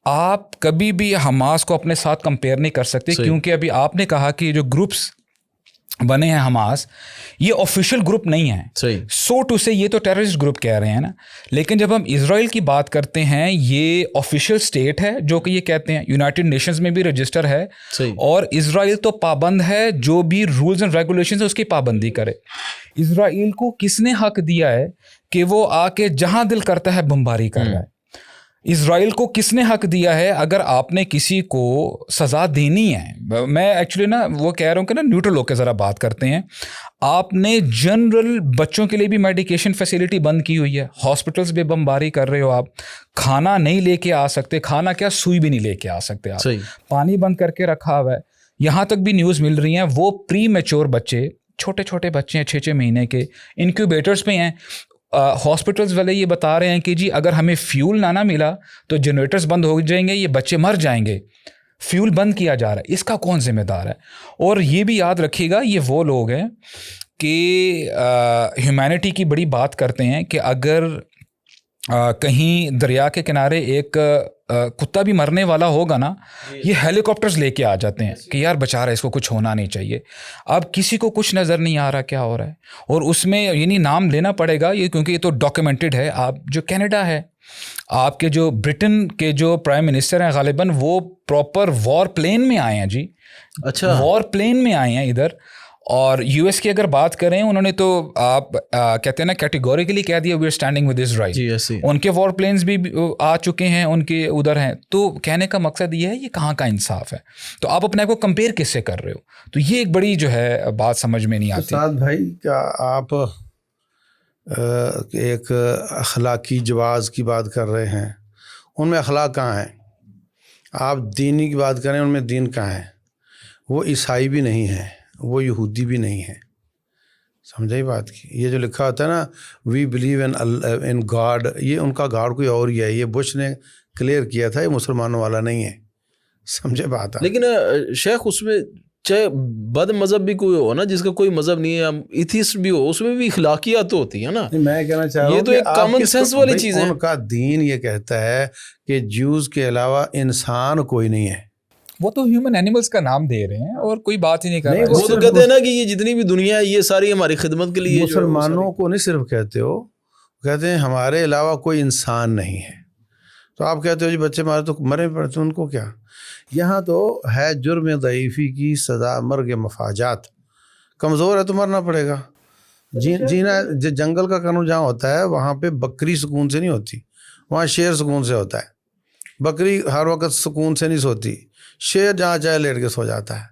آپ کبھی بھی حماس کو اپنے ساتھ کمپیئر نہیں کر سکتے, کیونکہ ابھی آپ نے کہا کہ جو گروپس بنے ہیں حماس, یہ آفیشیل گروپ نہیں ہیں. سو ٹو سے یہ تو ٹیررسٹ گروپ کہہ رہے ہیں نا, لیکن جب ہم اسرائیل کی بات کرتے ہیں یہ آفیشیل اسٹیٹ ہے, جو کہ یہ کہتے ہیں یونائٹڈ نیشنز میں بھی رجسٹر ہے, اور اسرائیل تو پابند ہے, جو بھی رولز اینڈ ریگولیشنز ہے اس کی پابندی کرے. اسرائیل کو کس نے حق دیا ہے کہ وہ آ کے جہاں دل کرتا ہے بمباری کر رہا ہے؟ اسرائیل کو کس نے حق دیا ہے اگر آپ نے کسی کو سزا دینی ہے؟ میں ایکچولی نا وہ کہہ رہا ہوں کہ نا نیوٹرل ہو کے ذرا بات کرتے ہیں. آپ نے جنرل بچوں کے لیے بھی میڈیکیشن فیسلٹی بند کی ہوئی ہے, ہاسپٹلس بھی بمباری کر رہے ہو آپ, کھانا نہیں لے کے آ سکتے, کھانا کیا سوئی بھی نہیں لے کے آ سکتے آپ, پانی بند کر کے رکھا ہوا ہے. یہاں تک بھی نیوز مل رہی ہیں وہ پری میچور بچے, چھوٹے چھوٹے بچے ہیں 6 مہینے کے, انکیوبیٹرز پہ ہیں. ہاسپٹلس والے یہ بتا رہے ہیں کہ جی اگر ہمیں فیول نہ ملا تو جنریٹرز بند ہو جائیں گے, یہ بچے مر جائیں گے. فیول بند کیا جا رہا ہے, اس کا کون ذمہ دار ہے؟ اور یہ بھی یاد رکھیے گا یہ وہ لوگ ہیں کہ ہیومینٹی کی بڑی بات کرتے ہیں کہ اگر کہیں دریا کے کنارے ایک کتا بھی مرنے والا ہوگا نا, یہ ہیلی کاپٹرز لے کے آ جاتے ہیں کہ یار بچا رہا ہے, اس کو کچھ ہونا نہیں چاہیے. اب کسی کو کچھ نظر نہیں آ رہا کیا ہو رہا ہے, اور اس میں یعنی نام لینا پڑے گا یہ کیونکہ یہ تو ڈاکیومنٹڈ ہے. آپ جو کینیڈا ہے, آپ کے جو برٹن کے جو پرائم منسٹر ہیں غالباً وہ پراپر وار پلین میں آئے ہیں جی. اچھا, وار پلین میں آئے ہیں ادھر. اور یو ایس کی اگر بات کریں انہوں نے تو آپ کہتے ہیں نا کیٹیگوریکلی کہہ دیا وی آر اسٹینڈنگ ود اسرائیل. ان کے وار پلینز بھی آ چکے ہیں, ان کے ادھر ہیں. تو کہنے کا مقصد یہ ہے یہ کہاں کا انصاف ہے؟ تو آپ اپنے آپ کو کمپیئر کس سے کر رہے ہو؟ تو یہ ایک بڑی جو ہے بات سمجھ میں نہیں آتی. استاد بھائی کیا آپ ایک اخلاقی جواز کی بات کر رہے ہیں, ان میں اخلاق کہاں ہیں؟ آپ دینی کی بات کریں ان میں دین کہاں ہے؟ وہ عیسائی بھی نہیں ہے, وہ یہودی بھی نہیں ہے. سمجھائی بات کی؟ یہ جو لکھا ہوتا ہے نا وی بلیو ان گاڈ, یہ ان کا گاڈ کوئی اور ہی ہے. یہ بش نے کلیئر کیا تھا, یہ مسلمانوں والا نہیں ہے. سمجھے بات؟ لیکن شیخ اس میں چاہے بد مذہب بھی کوئی ہو نا, جس کا کوئی مذہب نہیں ہے, ایتھیسٹ بھی ہو, اس میں بھی اخلاقیات ہوتی ہے نا. میں کہنا چاہ رہا ہوں یہ تو ایک کامن سینس والی چیز ہے. ان کا دین یہ کہتا ہے کہ جوز کے علاوہ انسان کوئی نہیں ہے. وہ تو ہیومن اینیملز کا نام دے رہے ہیں اور کوئی بات ہی نہیں کر رہے. وہ تو کہتے ہیں نا کہ یہ جتنی بھی دنیا ہے یہ ساری ہماری خدمت کے لیے. مسلمانوں کو نہیں صرف کہتے ہو, کہتے ہیں ہمارے علاوہ کوئی انسان نہیں ہے. تو آپ کہتے ہو جی بچے مارے تو مرے پڑتے, ان کو کیا؟ یہاں تو ہے جرم ضعیفی کی سزا مرگ مفاجات. کمزور ہے تو مرنا پڑے گا. جینا جنگل کا قانون جہاں ہوتا ہے وہاں پہ بکری سکون سے نہیں ہوتی, وہاں شیر سکون سے ہوتا ہے. بکری ہر وقت سکون سے نہیں سوتی, شیر جہاں چاہے لیٹ کے سو جاتا ہے.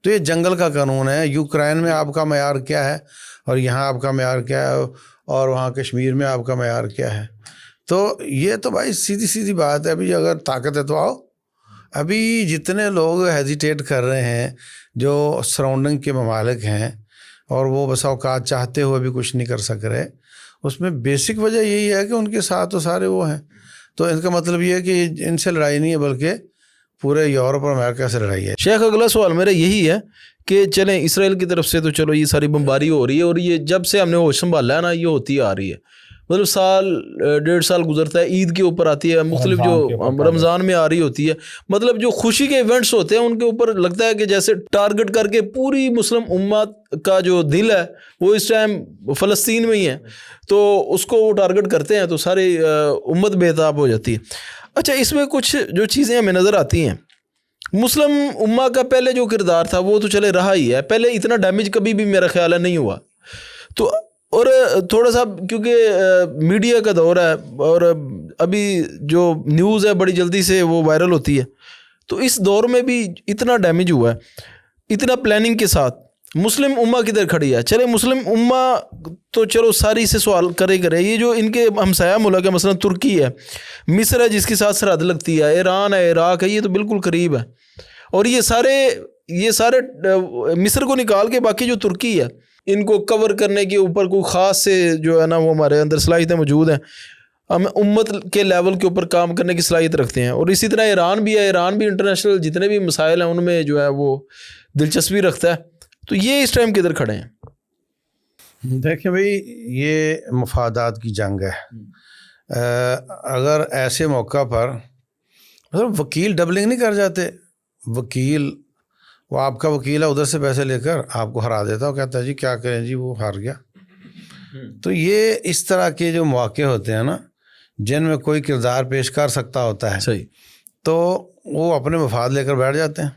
تو یہ جنگل کا قانون ہے. یوکرائن میں آپ کا معیار کیا ہے اور یہاں آپ کا معیار کیا ہے, اور وہاں کشمیر میں آپ کا معیار کیا ہے؟ تو یہ تو بھائی سیدھی سیدھی بات ہے. ابھی اگر طاقت ہے تو آؤ. ابھی جتنے لوگ ہیزیٹیٹ کر رہے ہیں جو سراؤنڈنگ کے ممالک ہیں اور وہ بسا اوقات چاہتے ہوئے بھی کچھ نہیں کر سک رہے, اس میں بیسک وجہ یہی ہے کہ ان کے ساتھ تو سارے وہ ہیں. تو ان کا مطلب یہ ہے کہ ان سے لڑائی نہیں ہے بلکہ پورے یورپ اور امریکہ سے لڑائی ہے. شیخ اگلا سوال میرا یہی ہے کہ چلیں اسرائیل کی طرف سے تو چلو یہ ساری بمباری ہو رہی ہے, اور یہ جب سے ہم نے ہوش سنبھالا ہے نا یہ ہوتی آ رہی ہے. مطلب سال 1.5 سال گزرتا ہے, عید کے اوپر آتی ہے, مختلف جو رمضان میں آ رہی ہوتی ہے, مطلب جو خوشی کے ایونٹس ہوتے ہیں ان کے اوپر لگتا ہے کہ جیسے ٹارگٹ کر کے پوری مسلم امت کا جو دل ہے وہ اس ٹائم فلسطین میں ہی ہے, تو اس کو وہ ٹارگٹ کرتے ہیں تو ساری امت بے تاب ہو جاتی ہے. اچھا, اس میں کچھ جو چیزیں ہمیں نظر آتی ہیں, مسلم امہ کا پہلے جو کردار تھا وہ تو چلے رہا ہی ہے, پہلے اتنا ڈیمیج کبھی بھی میرا خیال ہے نہیں ہوا. تو اور تھوڑا سا کیونکہ میڈیا کا دور ہے اور ابھی جو نیوز ہے بڑی جلدی سے وہ وائرل ہوتی ہے, تو اس دور میں بھی اتنا ڈیمیج ہوا ہے, اتنا پلاننگ کے ساتھ مسلم امہ کدھر کھڑی ہے؟ چلے مسلم امہ تو چلو ساری سے سوال کرے, یہ جو ان کے ہمسایہ ملک ہے مثلا ترکی ہے, مصر ہے جس کے ساتھ سرحد لگتی ہے, ایران ہے, عراق ہے, یہ تو بالکل قریب ہے, اور یہ سارے مصر کو نکال کے باقی جو ترکی ہے ان کو کور کرنے کے اوپر کوئی خاص سے جو ہے نا وہ ہمارے اندر صلاحیتیں موجود ہیں, ہم امت کے لیول کے اوپر کام کرنے کی صلاحیت رکھتے ہیں. اور اسی طرح ایران بھی ہے, ایران بھی انٹرنیشنل جتنے بھی مسائل ہیں ان میں جو ہے وہ دلچسپی رکھتا ہے. تو یہ اس ٹائم کدھر کھڑے ہیں؟ دیکھیں بھائی یہ مفادات کی جنگ ہے. اگر ایسے موقع پر مطلب وکیل ڈبلنگ نہیں کر جاتے, وکیل وہ آپ کا وکیل ہے ادھر سے پیسے لے کر آپ کو ہرا دیتا, وہ کہتا ہے جی کیا کریں جی وہ ہار گیا. تو یہ اس طرح کے جو مواقع ہوتے ہیں نا جن میں کوئی کردار پیش کر سکتا ہوتا ہے صحیح, تو وہ اپنے مفاد لے کر بیٹھ جاتے ہیں.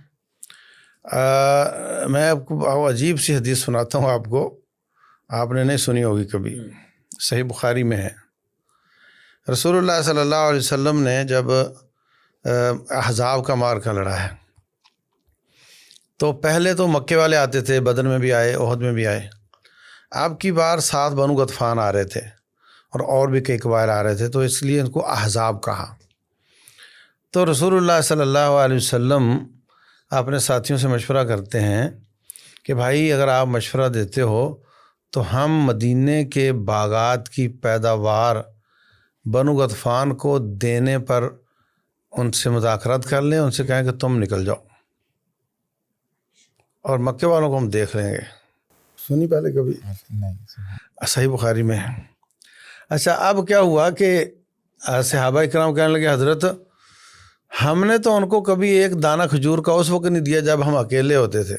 میں آپ کو عجیب سی حدیث سناتا ہوں آپ کو, آپ نے نہیں سنی ہوگی کبھی, صحیح بخاری میں ہے. رسول اللہ صلی اللہ علیہ وسلم نے جب احزاب کا معرکہ لڑا ہے تو پہلے تو مکے والے آتے تھے، بدر میں بھی آئے، احد میں بھی آئے. اب کی بار 7 بنو غطفان آ رہے تھے اور بھی کئی قبائل آ رہے تھے، تو اس لیے ان کو احزاب کہا. تو رسول اللہ صلی اللہ علیہ وسلم اپنے ساتھیوں سے مشورہ کرتے ہیں کہ بھائی اگر آپ مشورہ دیتے ہو تو ہم مدینے کے باغات کی پیداوار بنو غطفان کو دینے پر ان سے مذاکرات کر لیں، ان سے کہیں کہ تم نکل جاؤ اور مکے والوں کو ہم دیکھ لیں گے. سنی پہلے کبھی؟ نہیں. صحیح بخاری میں ہے. اچھا، اب کیا ہوا کہ صحابہ کرام کہنے لگے حضرت ہم نے تو ان کو کبھی ایک دانہ کھجور کا اس وقت نہیں دیا جب ہم اکیلے ہوتے تھے،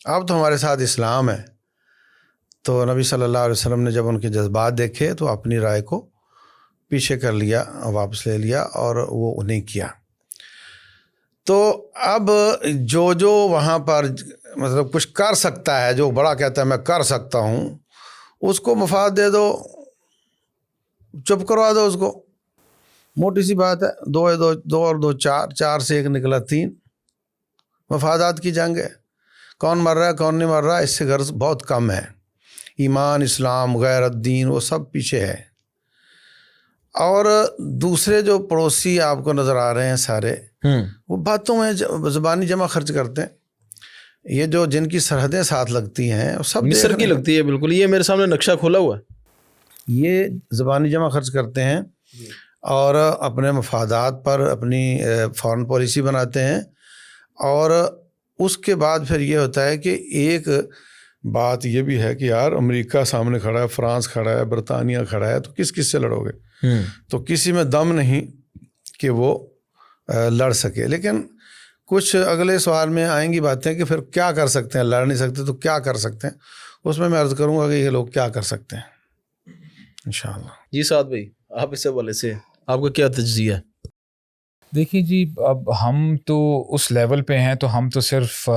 اب تو ہمارے ساتھ اسلام ہے. تو نبی صلی اللہ علیہ وسلم نے جب ان کے جذبات دیکھے تو اپنی رائے کو پیچھے کر لیا، واپس لے لیا اور وہ نہیں کیا. تو اب جو وہاں پر مطلب کچھ کر سکتا ہے، جو بڑا کہتا ہے میں کر سکتا ہوں، اس کو مفاد دے دو، چپ کروا دو اس کو. موٹی سی بات ہے، 2 اور 2 4 سے 1 نکلا 3. مفادات کی جنگ ہے، کون مر رہا ہے کون نہیں مر رہا اس سے غرض بہت کم ہے. ایمان، اسلام، غیرت، دین وہ سب پیچھے ہے. اور دوسرے جو پڑوسی آپ کو نظر آ رہے ہیں سارے، وہ باتوں میں زبانی جمع خرچ کرتے ہیں. یہ جو جن کی سرحدیں ساتھ لگتی ہیں وہ سب مصر کی لگتی ہے بالکل. یہ میرے سامنے نقشہ کھولا ہوا ہے. یہ زبانی جمع خرچ کرتے ہیں اور اپنے مفادات پر اپنی فارن پالیسی بناتے ہیں. اور اس کے بعد پھر یہ ہوتا ہے کہ ایک بات یہ بھی ہے کہ یار امریکہ سامنے کھڑا ہے، فرانس کھڑا ہے، برطانیہ کھڑا ہے، تو کس سے لڑو گے؟ تو کسی میں دم نہیں کہ وہ لڑ سکے. لیکن کچھ اگلے سوال میں آئیں گی باتیں کہ پھر کیا کر سکتے ہیں، لڑ نہیں سکتے تو کیا کر سکتے ہیں. اس میں عرض کروں گا کہ یہ لوگ کیا کر سکتے ہیں انشاءاللہ. جی سعد بھائی، آپ اس حوالے سے آپ کا کیا تجزیہ ہے؟ دیکھیے جی، اب ہم تو اس لیول پہ ہیں تو ہم تو صرف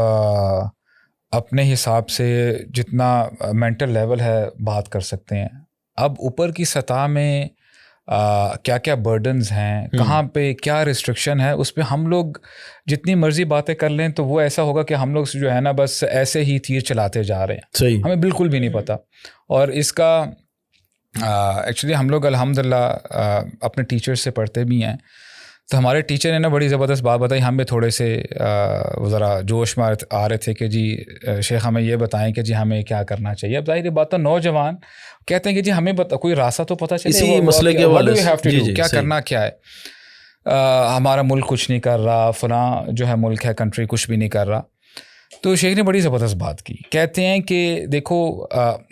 اپنے حساب سے جتنا مینٹل لیول ہے بات کر سکتے ہیں. اب اوپر کی سطح میں کیا کیا برڈنز ہیں، کہاں پہ کیا ریسٹرکشن ہے، اس پہ ہم لوگ جتنی مرضی باتیں کر لیں تو وہ ایسا ہوگا کہ ہم لوگ جو ہے نا بس ایسے ہی تیر چلاتے جا رہے ہیں. صحیح. ہمیں بالکل بھی نہیں پتہ. اور اس کا ایکچولی ہم لوگ الحمدللہ اپنے ٹیچر سے پڑھتے بھی ہیں، تو ہمارے ٹیچر نے نا بڑی زبردست بات بتائی. ہم بھی تھوڑے سے ذرا جوش میں آ رہے تھے کہ جی شیخ ہمیں یہ بتائیں کہ جی ہمیں کیا کرنا چاہیے. اب ظاہر بات تو نوجوان کہتے ہیں کہ جی ہمیں کوئی راستہ تو پتہ چلے، اسی مسئلے کے حوالے سے کیا کرنا کیا ہے. ہمارا ملک کچھ نہیں کر رہا، فلاں جو ہے ملک ہے کنٹری کچھ بھی نہیں کر رہا. تو شیخ نے بڑی زبردست بات کی. کہتے ہیں کہ دیکھو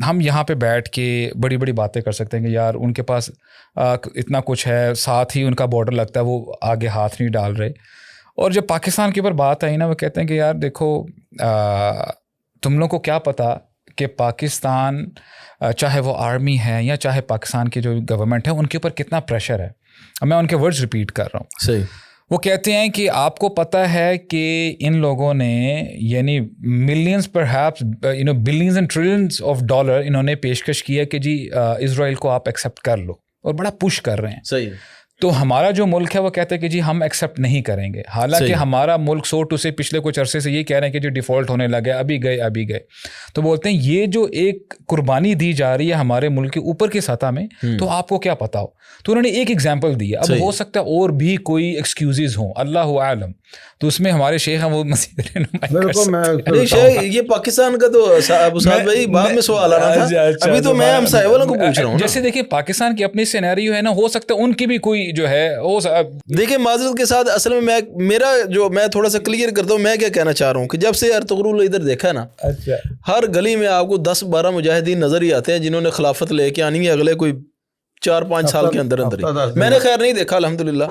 ہم یہاں پہ بیٹھ کے بڑی بڑی باتیں کر سکتے ہیں کہ یار ان کے پاس اتنا کچھ ہے، ساتھ ہی ان کا بارڈر لگتا ہے، وہ آگے ہاتھ نہیں ڈال رہے. اور جب پاکستان کے اوپر بات آئی نا، وہ کہتے ہیں کہ یار دیکھو تم لوگ کو کیا پتہ کہ پاکستان چاہے وہ آرمی ہے یا چاہے پاکستان کی جو گورنمنٹ ہے ان کے اوپر کتنا پریشر ہے. میں ان کے ورڈز ریپیٹ کر رہا ہوں. صحیح. وہ کہتے ہیں کہ آپ کو پتہ ہے کہ ان لوگوں نے یعنی millions perhaps billions and trillions of dollar انہوں نے پیشکش کی ہے کہ جی اسرائیل کو آپ ایکسیپٹ کر لو، اور بڑا پش کر رہے ہیں. صحیح. تو ہمارا جو ملک ہے وہ کہتے ہیں کہ جی ہم ایکسیپٹ نہیں کریں گے. حالانکہ ہمارا ملک سوٹو سے پچھلے کچھ عرصے سے یہ کہہ رہے ہیں کہ جو ڈیفالٹ ہونے لگے ابھی گئے. تو بولتے ہیں یہ جو ایک قربانی دی جا رہی ہے ہمارے ملک کے اوپر کی سطح میں، تو آپ کو کیا پتا ہو. تو انہوں نے ایک ایگزامپل دی ہے. اب ہو سکتا ہے اور بھی کوئی ایکسکیوزز ہوں، اللہ عالم. تو اس میں ہمارے شیخ ہیں وہ مزید یہ پاکستان کا تو سعد بھائی بعد میں سوال آنا تھا، ابھی تو میں ہمسائے والوں کو پوچھ رہا ہوں. جیسے دیکھیں پاکستان کی اپنی سینیریو ہے نا، ہو سکتا ہے ان کی بھی کوئی جو ہے دیکھیں معذرت کے ساتھ. اصل میں میرا جو میں تھوڑا سا کلیئر کرتا ہوں، میں کیا کہنا چاہ رہا ہوں کہ جب سے ارطغرل ادھر دیکھا ہے نا، ہر گلی میں آپ کو 10-12 مجاہدین نظر ہی آتے ہیں جنہوں نے خلافت لے کے آنی ہے اگلے کوئی 4-5 سال کے اندر ہی. میں نے خیر نہیں دیکھا الحمدللہ.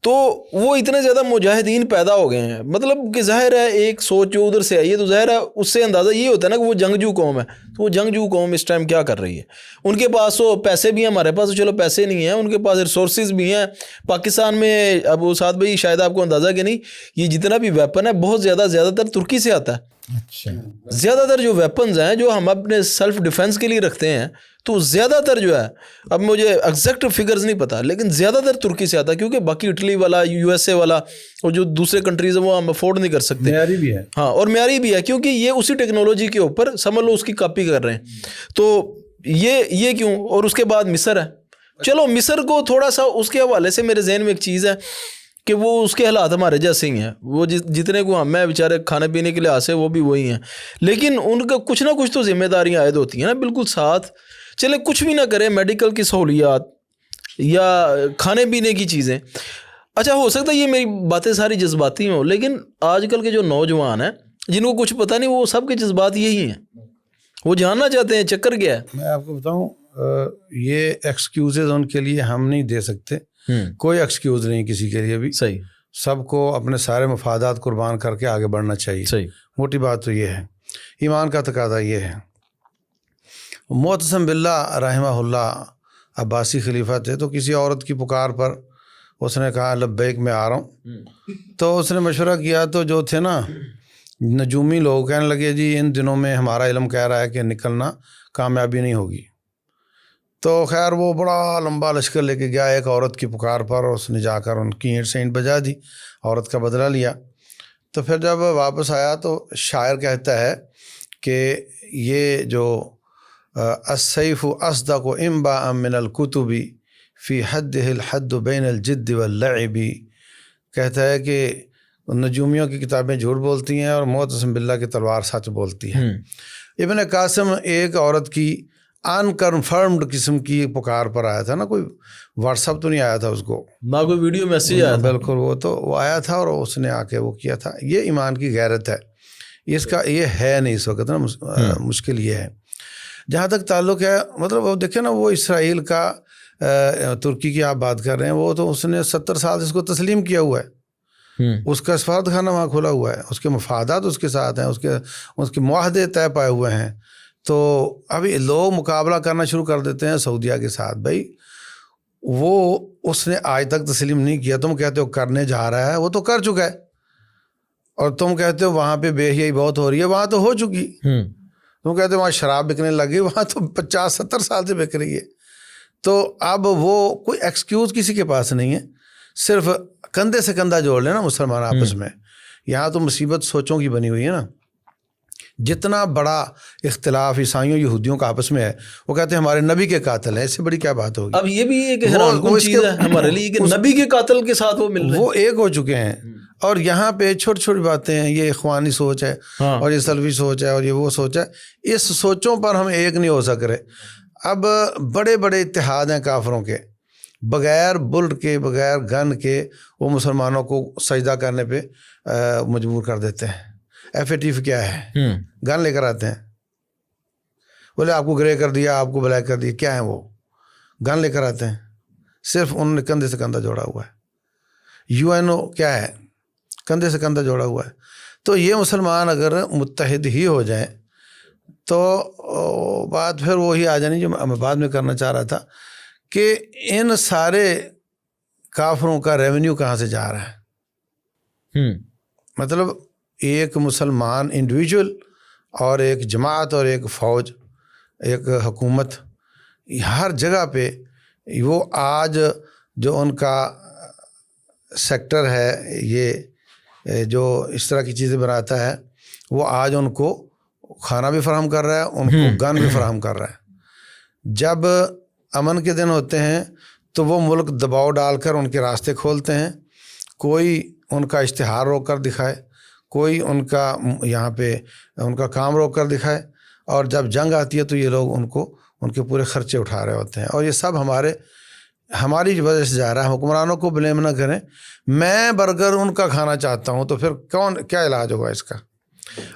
تو وہ اتنے زیادہ مجاہدین پیدا ہو گئے ہیں، مطلب کہ ظاہر ہے ایک سوچ جو ادھر سے آئی ہے، تو ظاہر ہے اس سے اندازہ یہ ہوتا ہے نا کہ وہ جنگجو قوم ہے. تو وہ جنگجو قوم اس ٹائم کیا کر رہی ہے؟ ان کے پاس تو پیسے بھی ہیں، ہمارے پاس تو چلو پیسے نہیں ہیں، ان کے پاس ریسورسز بھی ہیں. پاکستان میں اب سعد بھائی شاید آپ کو اندازہ کہ نہیں، یہ جتنا بھی ویپن ہے بہت زیادہ تر ترکی سے آتا ہے. اچھا زیادہ تر جو ویپنز ہیں جو ہم اپنے سیلف ڈیفenس کے لیے رکھتے ہیں تو زیادہ تر جو ہے, اب مجھے ایگزیکٹ فگرز نہیں پتا لیکن زیادہ تر ترکی سے آتا ہے, کیونکہ باقی اٹلی والا, یو ایس اے والا اور جو دوسرے کنٹریز ہیں وہ ہم افورڈ نہیں کر سکتے. معیاری بھی ہے. ہاں, اور معیاری بھی ہے کیونکہ یہ اسی ٹیکنالوجی کے اوپر سمجھ لو اس کی کاپی کر رہے ہیں. تو یہ کیوں. اور اس کے بعد مصر ہے. چلو مصر کو تھوڑا سا اس کے حوالے سے میرے ذہن میں ایک چیز ہے کہ وہ اس کے حالات ہمارے جیسے ہی ہیں, وہ جتنے کو ہم ہیں بیچارے کھانے پینے کے لحاظ سے وہ بھی وہی ہیں, لیکن ان کا کچھ نہ کچھ تو ذمہ داریاں عائد ہوتی ہیں نا. بالکل ساتھ چلے کچھ بھی نہ کریں, میڈیکل کی سہولیات یا کھانے پینے کی چیزیں. اچھا ہو سکتا ہے یہ میری باتیں ساری جذباتی ہوں, لیکن آج کل کے جو نوجوان ہیں جن کو کچھ پتہ نہیں, وہ سب کے جذبات یہی ہیں, وہ جاننا چاہتے ہیں چکر کیا ہے. میں آپ کو بتاؤں, یہ ایکسکیوزز ان کے لیے ہم نہیں دے سکتے. کوئی ایکسکیوز نہیں کسی کے لیے بھی. صحیح. سب کو اپنے سارے مفادات قربان کر کے آگے بڑھنا چاہیے. صحیح. موٹی بات تو یہ ہے, ایمان کا تقاضا یہ ہے. معتصم باللہ رحمہ اللہ عباسی خلیفہ تھے, تو کسی عورت کی پکار پر اس نے کہا لبیک میں آ رہا ہوں. تو اس نے مشورہ کیا, تو جو تھے نا نجومی لوگ کہنے لگے جی ان دنوں میں ہمارا علم کہہ رہا ہے کہ نکلنا کامیابی نہیں ہوگی. تو خیر وہ بڑا لمبا لشکر لے کے گیا ایک عورت کی پکار پر, اس نے جا کر ان کی اینٹ سے اینٹ بجا دی, عورت کا بدلہ لیا. تو پھر جب واپس آیا تو شاعر کہتا ہے کہ یہ جو السیف اصدق انباء من الکتب فی حدہ الحد بین الجد واللعب, کہتا ہے کہ نجومیوں کی کتابیں جھوٹ بولتی ہیں اور معتصم باللہ کی تلوار سچ بولتی ہے. ابن قاسم ایک عورت کی ان کنفرمڈ قسم کی پکار پر آیا تھا نا, کوئی واٹس ایپ تو نہیں آیا تھا اس کو, نہ کوئی ویڈیو میسیج آیا تھا. بالکل, وہ آیا تھا اور اس نے آ کے وہ کیا تھا. یہ ایمان کی غیرت ہے, اس کا یہ ہے نہیں اس وقت نا, مشکل یہ ہے. جہاں تک تعلق ہے مطلب وہ دیکھیں نا, وہ اسرائیل کا ترکی کی آپ بات کر رہے ہیں, وہ تو اس نے 70 سال اس کو تسلیم کیا ہوا ہے. اس کا سفارت خانہ وہاں کھلا ہوا ہے, اس کے مفادات اس کے ساتھ ہیں, اس کے معاہدے طے پائے ہوئے ہیں. تو ابھی لوگ مقابلہ کرنا شروع کر دیتے ہیں سعودیہ کے ساتھ. بھائی وہ اس نے آج تک تسلیم نہیں کیا, تم کہتے ہو کرنے جا رہا ہے, وہ تو کر چکا ہے. اور تم کہتے ہو وہاں پہ بے حیائی بہت ہو رہی ہے, وہاں تو ہو چکی. تم کہتے ہو وہاں شراب بکنے لگی, وہاں تو 50-70 سال سے بک رہی ہے. تو اب وہ کوئی ایکسکیوز کسی کے پاس نہیں ہے, صرف کندھے سے کندھا جوڑ لینا مسلمان آپس میں. یہاں تو مصیبت سوچوں کی بنی ہوئی ہے نا. جتنا بڑا اختلاف عیسائیوں یہودیوں کا آپس میں ہے, وہ کہتے ہیں ہمارے نبی کے قاتل ہیں, اس سے بڑی کیا بات ہوگی. اب یہ بھی ایک حیران کن چیز ہے ہمارے لیے کہ نبی کے قاتل کے ساتھ وہ مل رہے ہیں, وہ ایک ہو چکے ہیں. اور یہاں پہ چھوٹی چھوٹی باتیں ہیں, یہ اخوانی سوچ ہے اور یہ سلفی سوچ ہے اور یہ وہ سوچ ہے, اس سوچوں پر ہم ایک نہیں ہو سک رہے. اب بڑے بڑے اتحاد ہیں کافروں کے, بغیر بلٹ کے بغیر گن کے وہ مسلمانوں کو سجدہ کرنے پہ مجبور کر دیتے ہیں. ایف کیا ہے, گن لے کر آتے ہیں, بولے آپ کو گرے کر دیا, آپ کو بلیک کر دیا, کیا ہے وہ, گن لے کر آتے ہیں. صرف انہوں نے کندھے سے کندھا جوڑا ہوا ہے. UNO کیا ہے, کندھے سے کندھا جوڑا ہوا ہے. تو یہ مسلمان اگر متحد ہی ہو جائیں تو بات پھر وہی آ جانی جو میں بعد میں کرنا چاہ رہا تھا, کہ ان سارے کافروں کا ریونیو کہاں سے جا رہا ہے. مطلب ایک مسلمان انڈیویجول اور ایک جماعت اور ایک فوج, ایک حکومت, ہر جگہ پہ وہ آج جو ان کا سیکٹر ہے, یہ جو اس طرح کی چیزیں بناتا ہے, وہ آج ان کو کھانا بھی فراہم کر رہا ہے, ان کو گن بھی فراہم کر رہا ہے. جب امن کے دن ہوتے ہیں تو وہ ملک دباؤ ڈال کر ان کے راستے کھولتے ہیں, کوئی ان کا اشتہار روک کر دکھائے, کوئی ان کا یہاں پہ ان کا کام روک کر دکھائے, اور جب جنگ آتی ہے تو یہ لوگ ان کے پورے خرچے اٹھا رہے ہوتے ہیں. اور یہ سب ہماری وجہ سے جا رہا ہے. حکمرانوں کو بلیم نہ کریں. میں برگر ان کا کھانا چاہتا ہوں تو پھر کیا علاج ہوگا اس کا.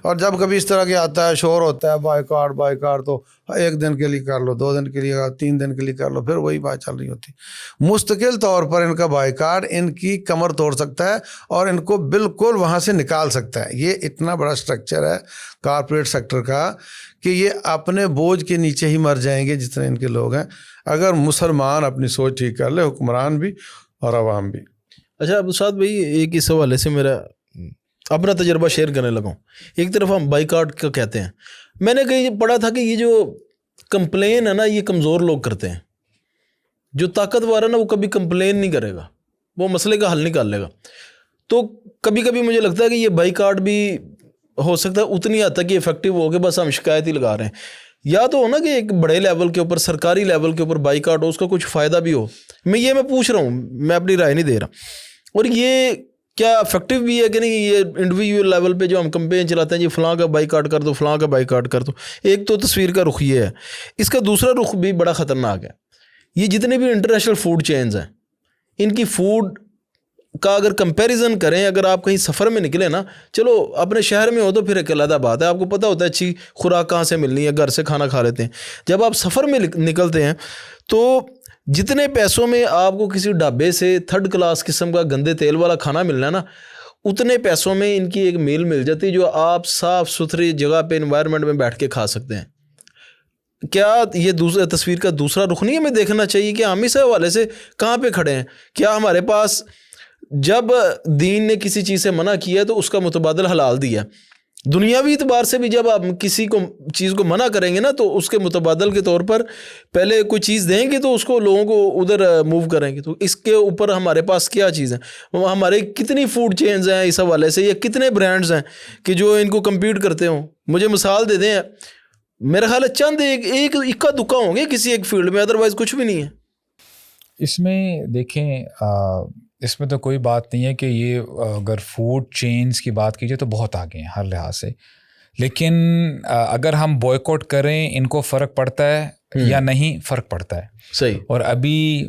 اور جب کبھی اس طرح کے آتا ہے, شور ہوتا ہے بائیکاٹ, تو 1 دن کے لیے کر لو, 2 دن کے لیے, 3 دن کے لیے کر لو, پھر وہی بات چل رہی ہوتی. مستقل طور پر ان کا بائیکاٹ ان کی کمر توڑ سکتا ہے اور ان کو بالکل وہاں سے نکال سکتا ہے. یہ اتنا بڑا سٹرکچر ہے کارپوریٹ سیکٹر کا کہ یہ اپنے بوجھ کے نیچے ہی مر جائیں گے جتنے ان کے لوگ ہیں, اگر مسلمان اپنی سوچ ٹھیک کر لے, حکمران بھی اور عوام بھی. اچھا ابو سعد بھائی, ایک اس حوالے سے میرا اپنا تجربہ شیئر کرنے لگا ہوں. ایک طرف ہم بائیکاٹ کا کہتے ہیں, میں نے کہیں پڑھا تھا کہ یہ جو کمپلین ہے نا یہ کمزور لوگ کرتے ہیں, جو طاقتور ہے نا وہ کبھی کمپلین نہیں کرے گا, وہ مسئلے کا حل نکال لے گا. تو کبھی کبھی مجھے لگتا ہے کہ یہ بائیکاٹ بھی ہو سکتا ہے اتنی حد تک یہ افیکٹو ہو کہ بس ہم شکایت ہی لگا رہے ہیں, یا تو ہو نا کہ ایک بڑے لیول کے اوپر سرکاری لیول کے اوپر بائیکاٹ ہو, اس کا کچھ فائدہ بھی ہو. میں پوچھ رہا ہوں, میں اپنی رائے نہیں دے رہا. اور یہ کیا افیکٹو بھی ہے کہ نہیں, یہ انڈیویجول لیول پہ جو ہم کمپین چلاتے ہیں جی فلاں کا بائیکاٹ کر دو, فلاں کا بائیکاٹ کر دو. ایک تو تصویر کا رخ یہ ہے, اس کا دوسرا رخ بھی بڑا خطرناک ہے. یہ جتنے بھی انٹرنیشنل فوڈ چینز ہیں, ان کی فوڈ کا اگر کمپیریزن کریں, اگر آپ کہیں سفر میں نکلیں نا, چلو اپنے شہر میں ہو تو پھر ایک علیحدہ بات ہے, آپ کو پتہ ہوتا ہے اچھی خوراک کہاں سے ملنی ہے, گھر سے کھانا کھا لیتے ہیں. جب آپ سفر میں نکلتے ہیں تو جتنے پیسوں میں آپ کو کسی ڈھابے سے تھرڈ کلاس قسم کا گندے تیل والا کھانا ملنا ہے نا, اتنے پیسوں میں ان کی ایک میل مل جاتی ہے جو آپ صاف ستھری جگہ پہ انوائرمنٹ میں بیٹھ کے کھا سکتے ہیں. کیا یہ تصویر کا دوسرا رخ نہیں ہمیں دیکھنا چاہیے کہ ہم اس حوالے سے کہاں پہ کھڑے ہیں؟ کیا ہمارے پاس جب دین نے کسی چیز سے منع کیا تو اس کا متبادل حلال دیا, دنیاوی اعتبار سے بھی جب آپ کسی کو چیز کو منع کریں گے نا تو اس کے متبادل کے طور پر پہلے کوئی چیز دیں گے تو اس کو لوگوں کو ادھر موو کریں گے. تو اس کے اوپر ہمارے پاس کیا چیز ہے, ہمارے کتنی فوڈ چینز ہیں اس حوالے سے, یا کتنے برانڈز ہیں کہ جو ان کو کمپیٹ کرتے ہوں. مجھے مثال دے دیں, میرا خیال ہے چند ایک اکا دکا ہوں گے کسی ایک فیلڈ میں, ادروائز کچھ بھی نہیں ہے. اس میں دیکھیں اس میں تو کوئی بات نہیں ہے کہ یہ اگر فوڈ چینز کی بات کیجیے تو بہت آگے ہیں ہر لحاظ سے, لیکن اگر ہم بوائکاٹ کریں ان کو فرق پڑتا ہے یا نہیں, فرق پڑتا ہے. صحیح. اور ابھی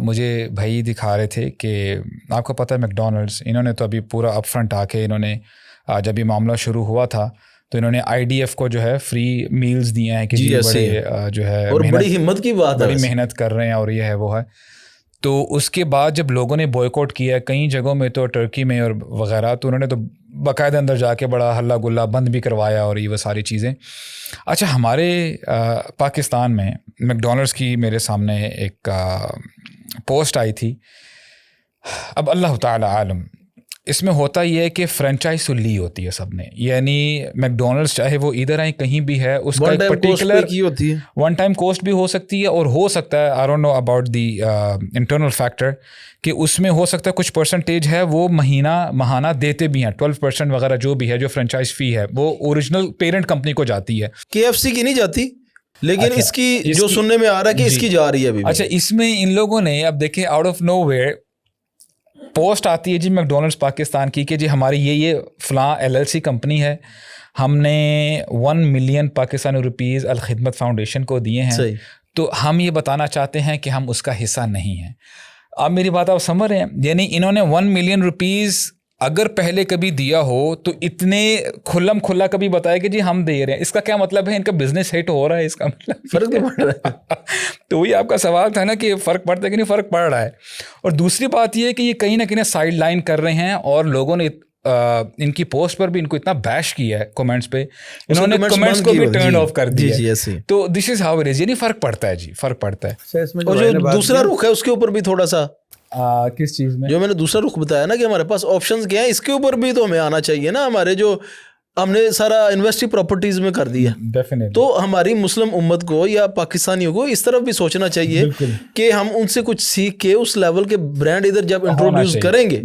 مجھے بھائی دکھا رہے تھے کہ آپ کو پتہ ہے میک ڈونلڈس, انہوں نے تو ابھی پورا اپ فرنٹ آ کے انہوں نے جب یہ معاملہ شروع ہوا تھا تو انہوں نے IDF کو جو ہے فری میلز دیے ہیں کہ جی بڑے جو ہے اور بڑی ہمت کی بات ہے, بڑی محنت کر رہے ہیں اور یہ ہے وہ ہے. تو اس کے بعد جب لوگوں نے بوائکاٹ کیا کئی جگہوں میں تو ٹرکی میں اور وغیرہ, تو انہوں نے تو باقاعدہ اندر جا کے بڑا ہلا گلا بند بھی کروایا اور یہ وہ ساری چیزیں. اچھا ہمارے پاکستان میں میک ڈونلڈس کی میرے سامنے ایک پوسٹ آئی تھی. اب اللہ تعالی عالم, اس میں ہوتا یہ ہے کہ فرینچائز تو لی ہوتی ہے سب نے, یعنی میک ڈونلڈس چاہے وہ ادھر آئیں کہیں بھی ہے, اس کا ایک پرٹیکولر ون ٹائم کاسٹ بھی ہو سکتی ہے, اور ہو سکتا ہے I don't know about the internal factor کہ اس میں ہو سکتا ہے کچھ پرسنٹیج ہے وہ ماہانہ دیتے بھی ہیں, 12% وغیرہ جو بھی ہے, جو فرینچائز فی ہے وہ اوریجنل پیرنٹ کمپنی کو جاتی ہے. KFC کی نہیں جاتی, لیکن اس کی جو سننے میں آ رہا ہے کہ اس کی جا رہی ہے ابھی. اچھا اس میں ان لوگوں نے اب دیکھیں out of nowhere post آتی ہے جی میک ڈونلڈس پاکستان کی کہ جی ہماری یہ فلاں LLC کمپنی ہے, ہم نے 1 million Pakistani rupees Alkhidmat foundation کو دیے ہیں, تو ہم یہ بتانا چاہتے ہیں کہ ہم اس کا حصہ نہیں ہیں. آپ میری بات آپ سمجھ رہے ہیں, یعنی انہوں نے 1 ملین روپیز اگر پہلے کبھی دیا ہو تو اتنے کھلم کھلا کبھی بتایا کہ جی ہم دے رہے ہیں, اس کا کیا مطلب ہے ان کا بزنس ہٹ ہو رہا ہے, اس کا مطلب فرق نہیں پڑ رہا ہے. تو وہی آپ کا سوال تھا نا کہ فرق پڑتا ہے کہ نہیں, فرق پڑ رہا ہے. اور دوسری بات یہ ہے کہ یہ کہیں نہ کہیں سائڈ لائن کر رہے ہیں, اور لوگوں نے ان کی پوسٹ پر بھی ان کو اتنا بیش کیا ہے کمنٹس پہ, انہوں نے کمنٹس کو بھی ٹرن آف کر دیا. تو this is how it is, یعنی فرق پڑتا ہے جی, فرق پڑتا ہے. اور جو دوسرا رخ ہے اس کے اوپر بھی تھوڑا سا کس چیز میں, جو میں نے دوسرا رخ بتایا نا کہ ہمارے پاس آپشنز کیا ہیں, اس کے اوپر بھی تو ہمیں آنا چاہیے نا. ہمارے جو ہم نے سارا انویسٹی پراپرٹیز میں کر دیا, تو ہماری مسلم امت کو یا پاکستانیوں کو اس طرف بھی سوچنا چاہیے کہ ہم ان سے کچھ سیکھ کے اس لیول کے برانڈ ادھر جب انٹروڈیوس کریں گے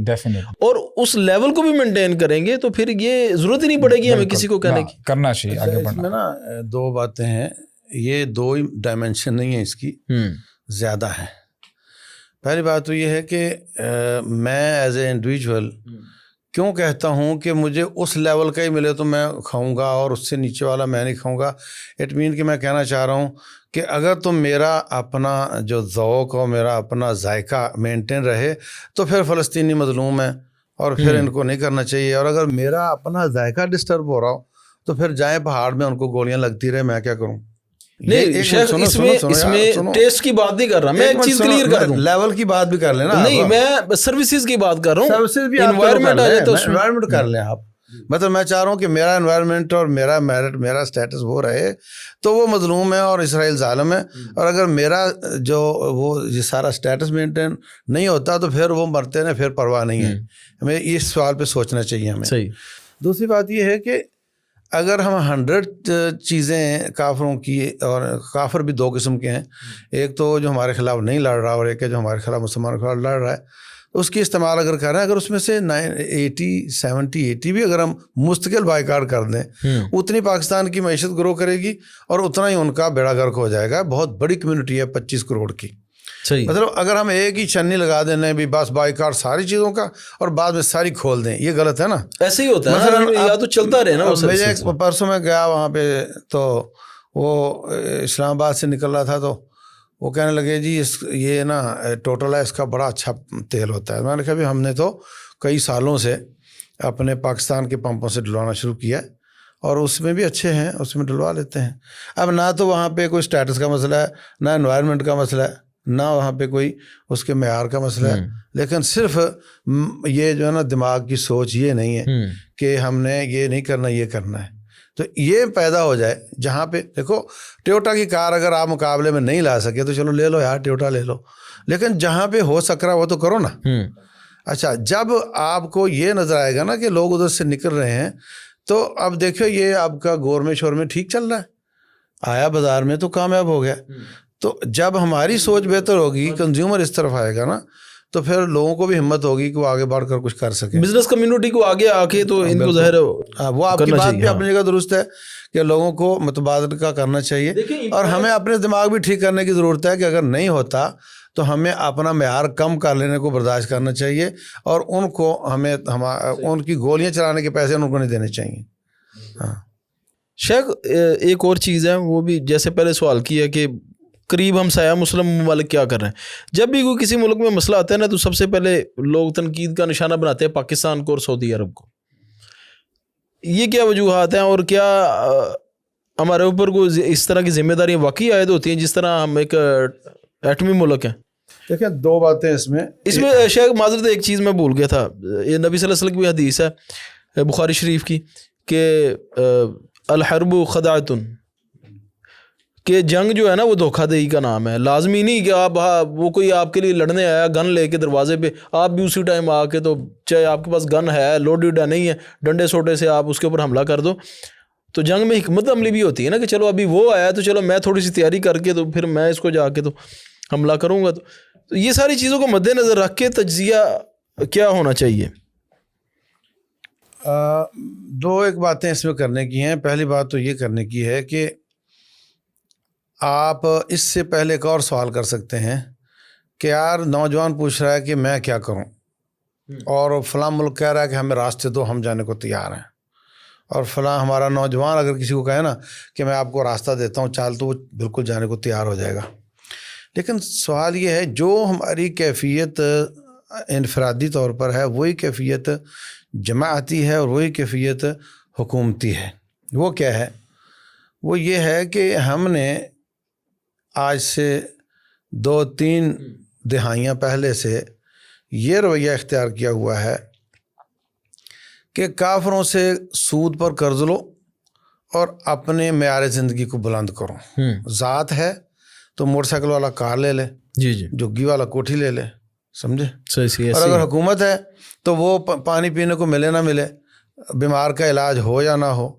اور اس لیول کو بھی مینٹین کریں گے, تو پھر یہ ضرورت ہی نہیں پڑے گی ہمیں کسی کو کہنے کی. کرنا چاہیے آگے بڑھنا. اس میں نا 2 باتیں ہیں, یہ 2 ہی ڈائمینشن نہیں ہے اس کی, زیادہ ہے. پہلی بات تو یہ ہے کہ میں ایز اے انڈیویجول کیوں کہتا ہوں کہ مجھے اس لیول کا ہی ملے تو میں کھاؤں گا اور اس سے نیچے والا میں نہیں کھاؤں گا. اٹ مین کہ میں کہنا چاہ رہا ہوں کہ اگر تم میرا اپنا جو ذوق اور میرا اپنا ذائقہ مینٹین رہے تو پھر فلسطینی مظلوم ہے اور پھر ان کو نہیں کرنا چاہیے. اور اگر میرا اپنا ذائقہ ڈسٹرب ہو رہا ہو تو پھر جائیں پہاڑ میں, ان کو گولیاں لگتی رہے, میں کیا کروں. نہیں شیخ, اس میں ٹیسٹ کی بات نہیں کر رہا میں, ایک چیز کلیئر کر دوں, لیول کی بات بھی کر لینا. نہیں میں سروسز کی بات کر رہا ہوں, سروسز بھی انوائرمنٹ آ جائے تو انوائرمنٹ کر لیں آپ. مطلب میں چاہ رہا ہوں کہ میرا انوائرمنٹ اور میرا میرٹ میرا اسٹیٹس وہ رہے تو وہ مظلوم ہے اور اسرائیل ظالم ہے, اور اگر میرا جو وہ یہ سارا اسٹیٹس مینٹین نہیں ہوتا تو پھر وہ مرتے ہیں, پھر پرواہ نہیں ہے. ہمیں اس سوال پہ سوچنا چاہیے ہمیں. صحیح. دوسری بات یہ ہے کہ اگر ہم 100 چیزیں کافروں کی, اور کافر بھی 2 قسم کے ہیں, ایک تو جو ہمارے خلاف نہیں لڑ رہا اور ایک ہے جو ہمارے خلاف مسلمانوں کے خلاف لڑ رہا ہے, اس کی استعمال اگر کر رہے ہیں, اگر اس میں سے 80 بھی اگر ہم مستقل بائیکاٹ کر دیں, اتنی پاکستان کی معیشت گرو کرے گی اور اتنا ہی ان کا بیڑا گرک ہو جائے گا. بہت بڑی کمیونٹی ہے 25 کروڑ کی. صحیح. مطلب اگر ہم ایک ہی چھنی لگا دیں بھی بس بائیکاٹ ساری چیزوں کا اور بعد میں ساری کھول دیں, یہ غلط ہے نا. ایسے ہی ہوتا ہے نا, یا تو چلتا رہے نا. مجھے پرسوں میں گیا وہاں پہ, تو وہ اسلام آباد سے نکل رہا تھا, تو وہ کہنے لگے جی یہ نا ٹوٹل ہے, اس کا بڑا اچھا تیل ہوتا ہے. میں نے کہا بھی ہم نے تو کئی سالوں سے اپنے پاکستان کے پمپوں سے ڈلوانا شروع کیا ہے اور اس میں بھی اچھے ہیں, اس میں ڈلوا لیتے ہیں. اب نہ تو وہاں پہ کوئی اسٹیٹس کا مسئلہ ہے, نہ انوائرمنٹ کا مسئلہ ہے, نہ وہاں پہ کوئی اس کے معیار کا مسئلہ ہے, لیکن صرف یہ جو ہے نا دماغ کی سوچ یہ نہیں ہے کہ ہم نے یہ نہیں کرنا, یہ کرنا ہے. تو یہ پیدا ہو جائے جہاں پہ دیکھو ٹویوٹا کی کار اگر آپ مقابلے میں نہیں لا سکے تو چلو لے لو یار, ٹویوٹا لے لو, لیکن جہاں پہ ہو سک رہا وہ تو کرو نا. اچھا, جب آپ کو یہ نظر آئے گا نا کہ لوگ ادھر سے نکل رہے ہیں, تو اب دیکھو یہ آپ کا گورنمنٹ شور میں ٹھیک چل رہا ہے, آیا بازار میں تو کامیاب ہو گیا. تو جب ہماری سوچ بہتر ہوگی, کنزیومر اس طرف آئے گا نا, تو پھر لوگوں کو بھی ہمت ہوگی کہ وہ آگے بڑھ کر کچھ کر سکیں. بزنس کمیونٹی کو آگے آ کے تو ان کو ظاہر وہ آپ کی بات بھی اپنی جگہ درست ہے کہ لوگوں کو متبادل کا کرنا چاہیے, اور ہمیں اپنے دماغ بھی ٹھیک کرنے کی ضرورت ہے کہ اگر نہیں ہوتا تو ہمیں اپنا معیار کم کر لینے کو برداشت کرنا چاہیے, اور ان کو ہمیں ان کی گولیاں چلانے کے پیسے ان کو نہیں دینے چاہیے. ہاں شیخ, ایک اور چیز ہے, وہ بھی جیسے پہلے سوال کیا کہ قریب ہم سایہ مسلم ممالک کیا کر رہے ہیں. جب بھی کوئی کسی ملک میں مسئلہ آتا ہے نا, تو سب سے پہلے لوگ تنقید کا نشانہ بناتے ہیں پاکستان کو اور سعودی عرب کو. یہ کیا وجوہات ہیں, اور کیا ہمارے اوپر کوئی اس طرح کی ذمہ داریاں واقعی عائد ہوتی ہیں جس طرح ہم ایک ایٹمی ملک ہیں؟ دیکھیں 2 باتیں اس میں شیخ معذرت ایک چیز میں بھول گیا تھا. یہ نبی صلی اللہ علیہ وسلم کی حدیث ہے بخاری شریف کی کہ الحرب خداعۃ, کہ جنگ جو ہے نا وہ دھوکہ دہی کا نام ہے. لازمی نہیں کہ آپ وہ کوئی آپ کے لیے لڑنے آیا گن لے کے دروازے پہ, آپ بھی اسی ٹائم آ کے, تو چاہے آپ کے پاس گن ہے لوڈیڈ ہے نہیں ہے, ڈنڈے سوٹے سے آپ اس کے اوپر حملہ کر دو. تو جنگ میں حکمت عملی بھی ہوتی ہے نا کہ چلو ابھی وہ آیا تو چلو میں تھوڑی سی تیاری کر کے تو پھر میں اس کو جا کے تو حملہ کروں گا. تو یہ ساری چیزوں کو مد نظر رکھ کے تجزیہ کیا ہونا چاہیے؟ 2 باتیں اس میں کرنے کی ہیں. پہلی بات تو یہ کرنے کی ہے کہ آپ اس سے پہلے ایک اور سوال کر سکتے ہیں کہ یار نوجوان پوچھ رہا ہے کہ میں کیا کروں, اور فلاں ملک کہہ رہا ہے کہ ہمیں راستے دو, ہم جانے کو تیار ہیں, اور فلاں ہمارا نوجوان اگر کسی کو کہے نا کہ میں آپ کو راستہ دیتا ہوں چال, تو وہ بالکل جانے کو تیار ہو جائے گا. لیکن سوال یہ ہے جو ہماری کیفیت انفرادی طور پر ہے وہی کیفیت جماعتی ہے اور وہی کیفیت حکومتی ہے. وہ کیا ہے؟ وہ یہ ہے کہ ہم نے آج سے 2-3 دہائیاں پہلے سے یہ رویہ اختیار کیا ہوا ہے کہ کافروں سے سود پر قرض لو اور اپنے معیار زندگی کو بلند کرو. ذات ہے تو موٹر سائیکل والا کار لے لے, جی جی, جھگی والا کوٹھی لے لے, سمجھے. اور اگر حکومت ہے تو وہ پانی پینے کو ملے نہ ملے, بیمار کا علاج ہو یا نہ ہو,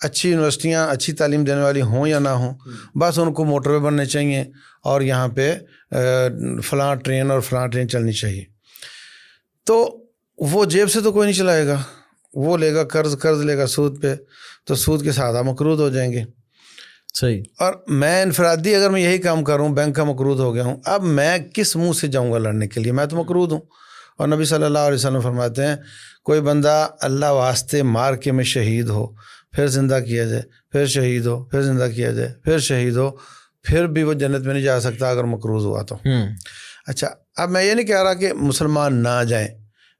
اچھی یونیورسٹیاں اچھی تعلیم دینے والی ہوں یا نہ ہوں, بس ان کو موٹر وے بننے چاہیے اور یہاں پہ فلاں ٹرین اور فلاں ٹرین چلنی چاہیے. تو وہ جیب سے تو کوئی نہیں چلائے گا, وہ لے گا قرض لے گا سود پہ, تو سود کے ساتھ مقروض ہو جائیں گے. صحیح. اور میں انفرادی اگر میں یہی کام کروں, بینک کا مقروض ہو گیا ہوں, اب میں کس منہ سے جاؤں گا لڑنے کے لیے؟ میں تو مقروض ہوں. اور نبی صلی اللہ علیہ وسلم فرماتے ہیں کوئی بندہ اللہ واسطے مار کے میں شہید ہو, پھر زندہ کیا جائے, پھر شہید ہو, پھر زندہ کیا جائے, پھر شہید ہو, پھر بھی وہ جنت میں نہیں جا سکتا اگر مقروض ہوا تو. اچھا, اب میں یہ نہیں کہہ رہا کہ مسلمان نہ جائیں,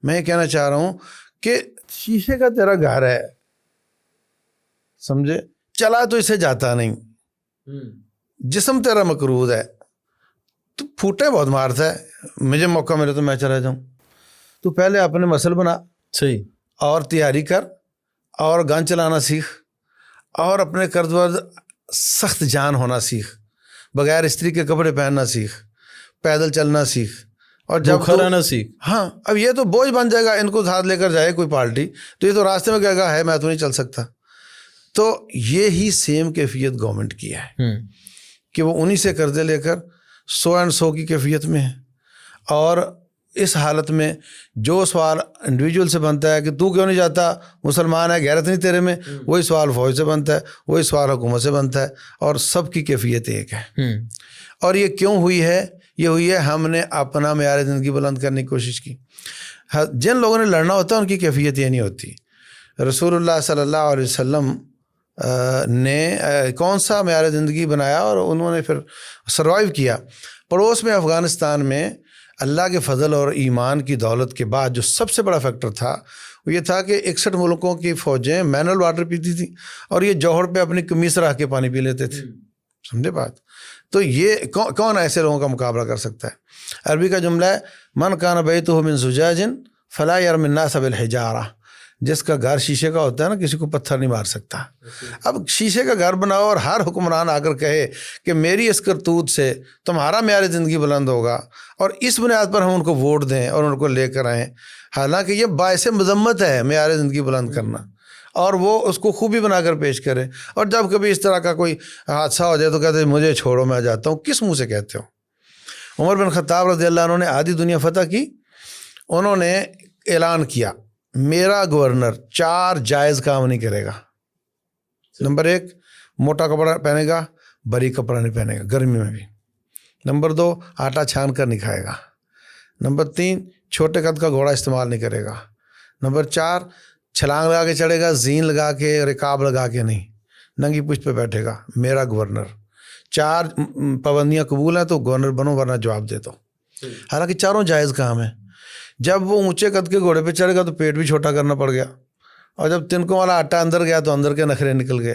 میں یہ کہنا چاہ رہا ہوں کہ شیشے کا تیرا گھر ہے, سمجھے, چلا تو اسے جاتا نہیں, جسم تیرا مقروض ہے, تو پھوٹے بہت مارتا ہے, مجھے موقع ملے تو میں چلا جاؤں. تو پہلے اپنے مسل بنا, صحیح, اور تیاری کر, اور گن چلانا سیکھ، اور اپنے قرض ورض سخت جان ہونا سیکھ، بغیر استری کے کپڑے پہننا سیکھ، پیدل چلنا سیکھ، اور جب کھانا سیکھ. ہاں اب یہ تو بوجھ بن جائے گا، ان کو ساتھ لے کر جائے کوئی پارٹی تو یہ تو راستے میں کہے گا ہے میں تو نہیں چل سکتا. تو یہی سیم کیفیت گورنمنٹ کی ہے کہ وہ انہی سے قرضے لے کر 100 کی کیفیت میں ہے. اور اس حالت میں جو سوال انڈیویجول سے بنتا ہے کہ تو کیوں نہیں جاتا، مسلمان ہے، غیرت نہیں تیرے میں، وہی سوال فوج سے بنتا ہے، وہی سوال حکومت سے بنتا ہے، اور سب کی کیفیت ایک ہے. اور یہ کیوں ہوئی ہے؟ یہ ہوئی ہے ہم نے اپنا معیار زندگی بلند کرنے کی کوشش کی. جن لوگوں نے لڑنا ہوتا ہے ان کی کیفیت یہ نہیں ہوتی. رسول اللہ صلی اللہ علیہ وسلم نے کون سا معیار زندگی بنایا اور انہوں نے پھر سروائیو کیا. پڑوس میں افغانستان میں اللہ کے فضل اور ایمان کی دولت کے بعد جو سب سے بڑا فیکٹر تھا وہ یہ تھا کہ 61 ملکوں کی فوجیں منرل واٹر پیتی تھیں اور یہ جوہر پہ اپنی قمیص رکھ کے پانی پی لیتے تھے. سمجھے بات؟ تو یہ کون ایسے لوگوں کا مقابلہ کر سکتا ہے؟ عربی کا جملہ ہے من کان بیتہ من زجاج فلا یرمی الناس بالحجارہ. جس کا گھر شیشے کا ہوتا ہے نا، کسی کو پتھر نہیں مار سکتا. اب شیشے کا گھر بناؤ اور ہر حکمران آ کر کہے کہ میری اس کرتوت سے تمہارا معیار زندگی بلند ہوگا اور اس بنیاد پر ہم ان کو ووٹ دیں اور ان کو لے کر آئیں، حالانکہ یہ باعث مذمت ہے معیار زندگی بلند کرنا، اور وہ اس کو خوبی بنا کر پیش کرے. اور جب کبھی اس طرح کا کوئی حادثہ ہو جائے تو کہتے ہیں مجھے چھوڑو میں جاتا ہوں. کس منہ سے کہتے ہو؟ عمر بن خطاب رضی اللہ عنہ نے آدھی دنیا فتح کی. انہوں نے اعلان کیا میرا گورنر 4 جائز کام نہیں کرے گا. نمبر 1 موٹا کپڑا پہنے گا، بری کپڑا نہیں پہنے گا گرمی میں بھی. نمبر 2 آٹا چھان کر نہیں کھائے گا. نمبر 3 چھوٹے قد کا گھوڑا استعمال نہیں کرے گا. نمبر 4 چھلانگ لگا کے چڑھے گا، زین لگا کے، رکاب لگا کے نہیں، ننگی پشت پہ بیٹھے گا. میرا گورنر. 4 پابندیاں قبول ہیں تو گورنر بنو، ورنہ جواب دے دو. حالانکہ چاروں جائز کام ہیں. جب وہ اونچے قد کے گھوڑے پہ چڑھ گیا تو پیٹ بھی چھوٹا کرنا پڑ گیا، اور جب تنکوں والا آٹا اندر گیا تو اندر کے نخرے نکل گئے،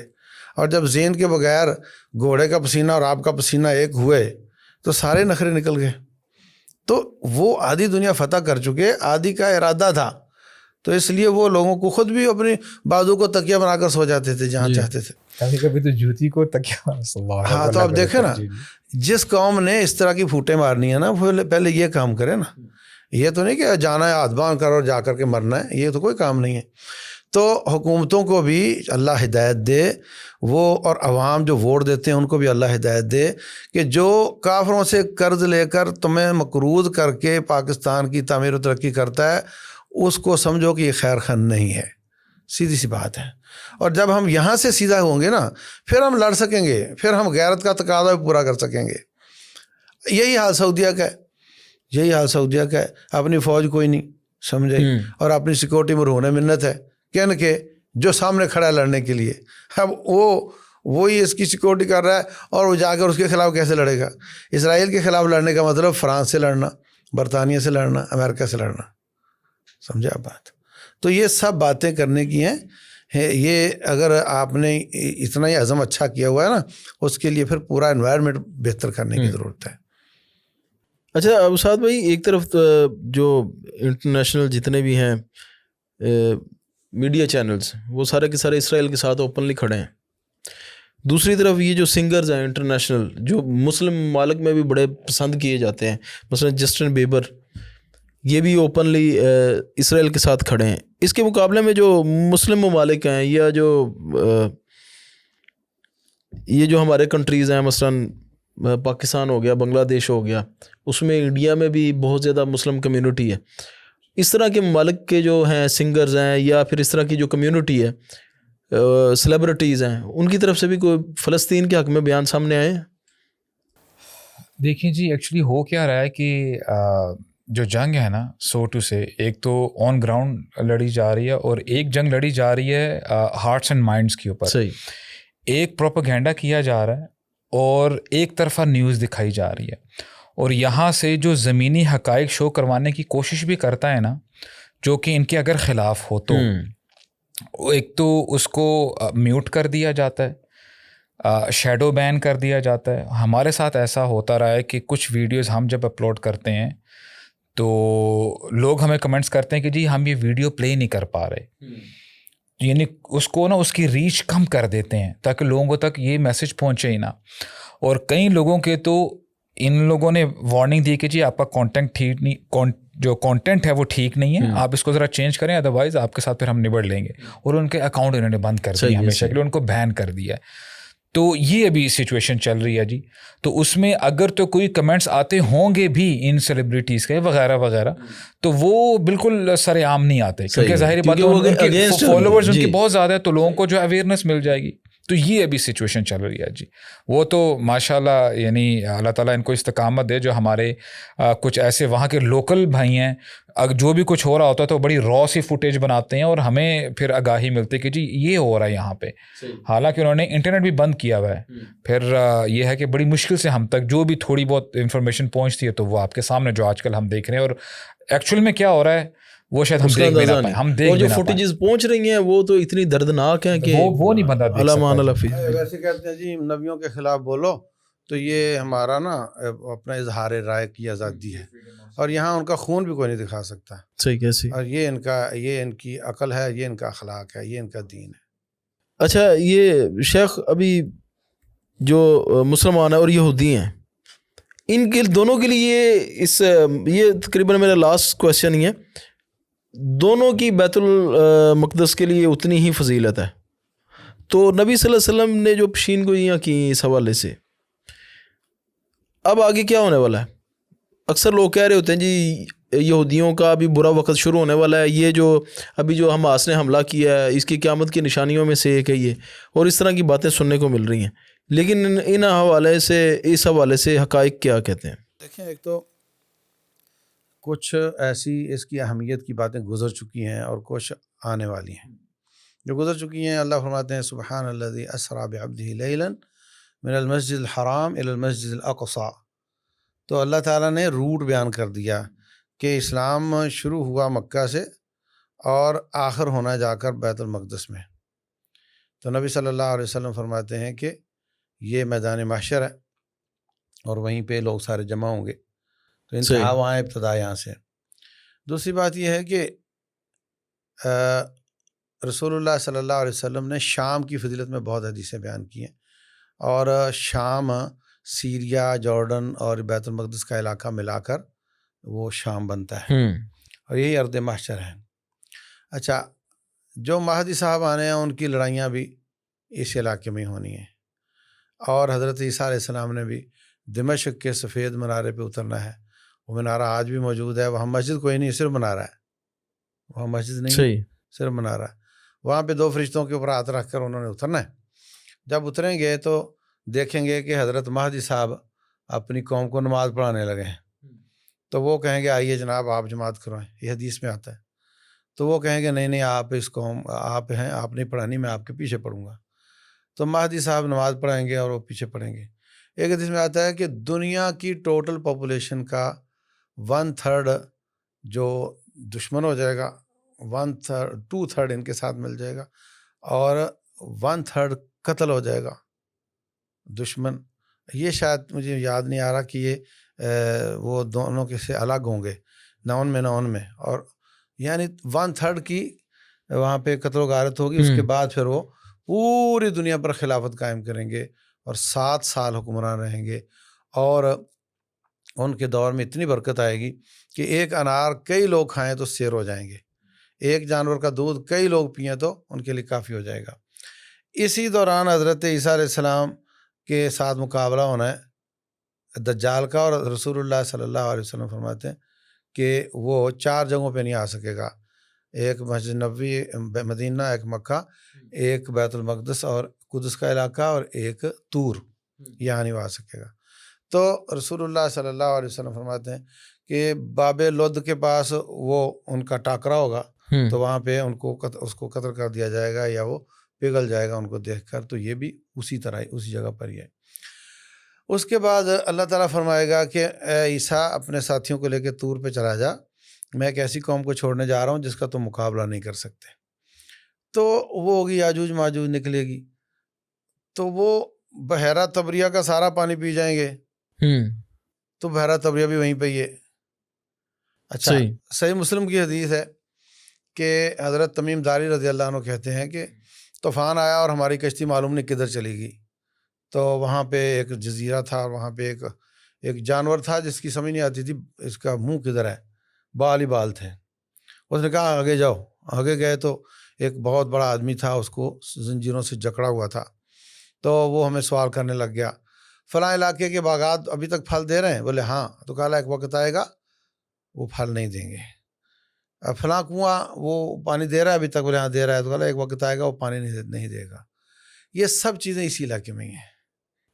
اور جب زین کے بغیر گھوڑے کا پسینہ اور آپ کا پسینہ ایک ہوئے تو سارے نخرے نکل گئے. تو وہ آدھی دنیا فتح کر چکے، آدھی کا ارادہ تھا، تو اس لیے وہ لوگوں کو خود بھی اپنی بازو کو تکیہ بنا کر سو جاتے تھے جہاں چاہتے تھے. کبھی کبھی تو جوتی کو تکیہ. ہاں تو آپ دیکھیں نا، جس قوم نے اس طرح کی پھوٹیں مارنی ہے نا، پہلے یہ کام کرے نا. یہ تو نہیں کہ جانا ہے ہاتھ باندھ کر اور جا کر کے مرنا ہے، یہ تو کوئی کام نہیں ہے. تو حکومتوں کو بھی اللہ ہدایت دے، وہ اور عوام جو ووٹ دیتے ہیں ان کو بھی اللہ ہدایت دے کہ جو کافروں سے قرض لے کر تمہیں مقروض کر کے پاکستان کی تعمیر و ترقی کرتا ہے، اس کو سمجھو کہ یہ خیر خواہ نہیں ہے. سیدھی سی بات ہے. اور جب ہم یہاں سے سیدھا ہوں گے نا، پھر ہم لڑ سکیں گے، پھر ہم غیرت کا تقاضا بھی پورا کر سکیں گے. یہی حال سعودیہ کا ہے، یہی حال سعودیہ کا ہے. اپنی فوج کوئی نہیں سمجھے، اور اپنی سیکورٹی میں رونے منت ہے کہنے کے جو سامنے کھڑا ہے لڑنے کے لیے. اب وہی اس کی سیکورٹی کر رہا ہے اور وہ جا کر اس کے خلاف کیسے لڑے گا؟ اسرائیل کے خلاف لڑنے کا مطلب فرانس سے لڑنا، برطانیہ سے لڑنا، امریکہ سے لڑنا. سمجھے آپ بات؟ تو یہ سب باتیں کرنے کی ہیں. یہ اگر آپ نے اتنا ہی عزم اچھا کیا ہوا ہے نا، اس کے لیے پھر پورا انوائرمنٹ بہتر کرنے کی ضرورت ہے. اچھا اسعد بھائی، ایک طرف جو انٹرنیشنل جتنے بھی ہیں میڈیا چینلز، وہ سارے کے سارے اسرائیل کے ساتھ اوپنلی کھڑے ہیں. دوسری طرف یہ جو سنگرز ہیں انٹرنیشنل، جو مسلم ممالک میں بھی بڑے پسند کیے جاتے ہیں، مثلا جسٹن بیبر، یہ بھی اوپنلی اسرائیل کے ساتھ کھڑے ہیں. اس کے مقابلے میں جو مسلم ممالک ہیں یا جو یہ جو ہمارے کنٹریز ہیں، مثلا پاکستان ہو گیا، بنگلہ دیش ہو گیا، اس میں انڈیا میں بھی بہت زیادہ مسلم کمیونٹی ہے. اس طرح کے ممالک کے جو ہیں سنگرز ہیں یا پھر اس طرح کی جو کمیونٹی ہے، سیلیبریٹیز ہیں، ان کی طرف سے بھی کوئی فلسطین کے حق میں بیان سامنے آئے ہیں؟ دیکھیں جی، ایکچولی ہو کیا رہا ہے کہ جو جنگ ہے نا، سو ٹو سے ایک تو آن گراؤنڈ لڑی جا رہی ہے، اور ایک جنگ لڑی جا رہی ہے ہارٹس اینڈ مائنڈس کے اوپر. صحیح. ایک پروپیگنڈا کیا جا رہا ہے اور ایک طرفہ نیوز دکھائی جا رہی ہے، اور یہاں سے جو زمینی حقائق شو کروانے کی کوشش بھی کرتا ہے نا، جو کہ ان کے اگر خلاف ہو تو ایک تو اس کو میوٹ کر دیا جاتا ہے، شیڈو بین کر دیا جاتا ہے. ہمارے ساتھ ایسا ہوتا رہا ہے کہ کچھ ویڈیوز ہم جب اپلوڈ کرتے ہیں تو لوگ ہمیں کمنٹس کرتے ہیں کہ جی ہم یہ ویڈیو پلے نہیں کر پا رہے. یعنی اس کو نا اس کی ریچ کم کر دیتے ہیں تاکہ لوگوں تک یہ میسج پہنچے ہی نہ. اور کئی لوگوں کے تو ان لوگوں نے وارننگ دی کہ جی آپ کا کانٹینٹ ٹھیک نہیں، جو کانٹینٹ ہے وہ ٹھیک نہیں ہے، آپ اس کو ذرا چینج کریں ادروائز آپ کے ساتھ پھر ہم نبڑ لیں گے. اور ان کے اکاؤنٹ انہوں نے بند کر دیے ہمیشہ کے لیے، ان کو بین کر دیا ہے. تو یہ ابھی سچویشن چل رہی ہے جی. تو اس میں اگر تو کوئی کمنٹس آتے ہوں گے بھی ان سیلیبریٹیز کے وغیرہ وغیرہ تو وہ بالکل سر عام نہیں آتے، کیونکہ ظاہر بات ہے ان کے فالوورز ان کی بہت زیادہ ہے تو لوگوں کو جو اویئرنیس مل جائے گی. تو یہ ابھی سچویشن چل رہی ہے جی. وہ تو ماشاء اللہ یعنی اللہ تعالیٰ ان کو استقامت دے جو ہمارے کچھ ایسے وہاں کے لوکل بھائی ہیں، جو بھی کچھ ہو رہا ہوتا ہے تو بڑی را سی فوٹیج بناتے ہیں اور ہمیں پھر آگاہی ملتی ہے کہ جی یہ ہو رہا ہے یہاں پہ. حالانکہ انہوں نے انٹرنیٹ بھی بند کیا ہوا ہے. پھر یہ ہے کہ بڑی مشکل سے ہم تک جو بھی تھوڑی بہت انفارمیشن پہنچتی ہے تو وہ آپ کے سامنے جو آج کل ہم دیکھ رہے ہیں، اور ایکچوئل میں کیا ہو رہا ہے وہ شاید ہم دیکھ بھی نہ پائیں. ہم دیکھ اور جو فوٹیجز پہنچ رہی ہیں وہ تو اتنی دردناک ہیں کہ وہ نہیں بندہ دیکھ سکتا. ویسے کہتے ہیں جی نبیوں کے خلاف بولو تو یہ ہمارا نا اپنا اظہار رائے کی آزادی ہے، اور یہاں ان کا خون بھی کوئی نہیں دکھا سکتا. صحیح کیسی؟ اور یہ ان کی عقل ہے، یہ ان کا اخلاق ہے، یہ ان کا دین ہے. اچھا یہ شیخ ابھی جو مسلمان ہیں اور یہودی ہیں، ان کے دونوں کے لیے یہ تقریباً میرا لاسٹ کویسچن ہی ہے، دونوں کی بیت المقدس کے لیے اتنی ہی فضیلت ہے. تو نبی صلی اللہ علیہ وسلم نے جو پیشین گوئیاں کی اس حوالے سے، اب آگے کیا ہونے والا ہے؟ اکثر لوگ کہہ رہے ہوتے ہیں جی یہودیوں کا ابھی برا وقت شروع ہونے والا ہے، یہ جو ابھی جو حماس نے حملہ کیا ہے اس کی قیامت کی نشانیوں میں سے ایک ہے یہ، اور اس طرح کی باتیں سننے کو مل رہی ہیں. لیکن ان حوالے سے، اس حوالے سے حقائق کیا کہتے ہیں؟ دیکھیں، ایک تو کچھ ایسی اس کی اہمیت کی باتیں گزر چکی ہیں اور کچھ آنے والی ہیں. جو گزر چکی ہیں اللہ فرماتے ہیں سبحان الذی اسری بعبدہ لیلا من المسجد الحرام الی المسجد الاقصی. تو اللہ تعالیٰ نے روٹ بیان کر دیا کہ اسلام شروع ہوا مکہ سے اور آخر ہونا جا کر بیت المقدس میں. تو نبی صلی اللہ علیہ وسلم فرماتے ہیں کہ یہ میدان محشر ہے اور وہیں پہ لوگ سارے جمع ہوں گے. تو انتہا وہاں ابتدا یہاں سے. دوسری بات یہ ہے کہ رسول اللہ صلی اللہ علیہ وسلم نے شام کی فضیلت میں بہت حدیثیں بیان کی ہیں، اور شام سیریا، جارڈن اور بیت المقدس کا علاقہ ملا کر وہ شام بنتا ہے، اور یہی ارض محشر ہے. اچھا، جو مہدی صاحب آنے ہیں ان کی لڑائیاں بھی اس علاقے میں ہونی ہیں، اور حضرت عیسیٰ علیہ السلام نے بھی دمشق کے سفید منارے پہ اترنا ہے. وہ منارہ آج بھی موجود ہے، وہاں مسجد کوئی نہیں، صرف منارہ ہے، وہاں مسجد نہیں، صرف منارہ. وہاں پہ 2 فرشتوں کے اوپر ہاتھ رکھ کر انہوں نے اترنا ہے. جب اتریں گے تو دیکھیں گے کہ حضرت مہدی صاحب اپنی قوم کو نماز پڑھانے لگے ہیں. تو وہ کہیں گے آئیے جناب آپ جماعت کروائیں، یہ حدیث میں آتا ہے. تو وہ کہیں گے نہیں آپ اس قوم آپ ہیں، آپ نہیں پڑھانی، میں آپ کے پیچھے پڑھوں گا. تو مہدی صاحب نماز پڑھائیں گے اور وہ پیچھے پڑھیں گے. ایک حدیث میں آتا ہے کہ دنیا کی ٹوٹل پاپولیشن کا 1/3 جو دشمن ہو جائے گا، 2/3 ان کے ساتھ مل جائے گا، اور 1/3 قتل ہو جائے گا دشمن. یہ شاید مجھے یاد نہیں آ رہا کہ یہ وہ دونوں کے سے الگ ہوں گے، نہ ان میں نہ ان میں. اور یعنی 1/3 کی وہاں پہ قتل و غارت ہوگی. اس کے بعد پھر وہ پوری دنیا پر خلافت قائم کریں گے اور 7 سال حکمران رہیں گے. اور ان کے دور میں اتنی برکت آئے گی کہ ایک انار کئی لوگ کھائیں تو سیر ہو جائیں گے، ایک جانور کا دودھ کئی لوگ پئیں تو ان کے لیے کافی ہو جائے گا. اسی دوران حضرت عیسیٰ علیہ السلام کے ساتھ مقابلہ ہونا ہے دجال کا، اور رسول اللہ صلی اللہ علیہ وسلم فرماتے ہیں کہ وہ 4 جگہوں پہ نہیں آ سکے گا، ایک مسجد نبوی مدینہ، ایک مکہ، ایک بیت المقدس اور قدس کا علاقہ، اور ایک طور، یہاں نہیں آ سکے گا. تو رسول اللہ صلی اللہ علیہ وسلم فرماتے ہیں کہ باب لد کے پاس وہ ان کا ٹاکرا ہوگا، تو وہاں پہ اس کو قتل کر دیا جائے گا یا وہ پگھل جائے گا ان کو دیکھ کر. تو یہ بھی اسی طرح اسی جگہ پر ہی ہے. اس کے بعد اللہ تعالیٰ فرمائے گا کہ اے عیسیٰ اپنے ساتھیوں کو لے کے طور پہ چلا جا، میں ایک ایسی قوم کو چھوڑنے جا رہا ہوں جس کا تم مقابلہ نہیں کر سکتے. تو وہ ہوگی یاجوج ماجوج نکلے گی، تو وہ بحیرہ طبریہ کا سارا پانی پی جائیں گے. تو بحیرہ طبریہ بھی وہیں پہ ہی ہے. اچھا، صحیح مسلم کی حدیث ہے کہ حضرت تمیم داری رضی اللہ عنہ کہتے ہیں کہ طوفان آیا اور ہماری کشتی معلوم نہیں کدھر چلی گئی. تو وہاں پہ ایک جزیرہ تھا اور وہاں پہ ایک جانور تھا جس کی سمجھ نہیں آتی تھی اس کا منہ کدھر ہے، بال ہی بال تھے. اس نے کہا آگے جاؤ. آگے گئے تو ایک بہت بڑا آدمی تھا، اس کو زنجیروں سے جکڑا ہوا تھا. تو وہ ہمیں سوال کرنے لگ گیا، فلاں علاقے کے باغات ابھی تک پھل دے رہے ہیں؟ بولے ہاں. تو کہا ایک وقت آئے گا وہ پھل نہیں دیں گے. اب فلاں کنواں وہ پانی دے رہا ہے ابھی تک؟ بولے ہاں دے رہا ہے. تو کہا ایک وقت آئے گا وہ پانی نہیں دے گا. یہ سب چیزیں اسی علاقے میں ہی ہیں،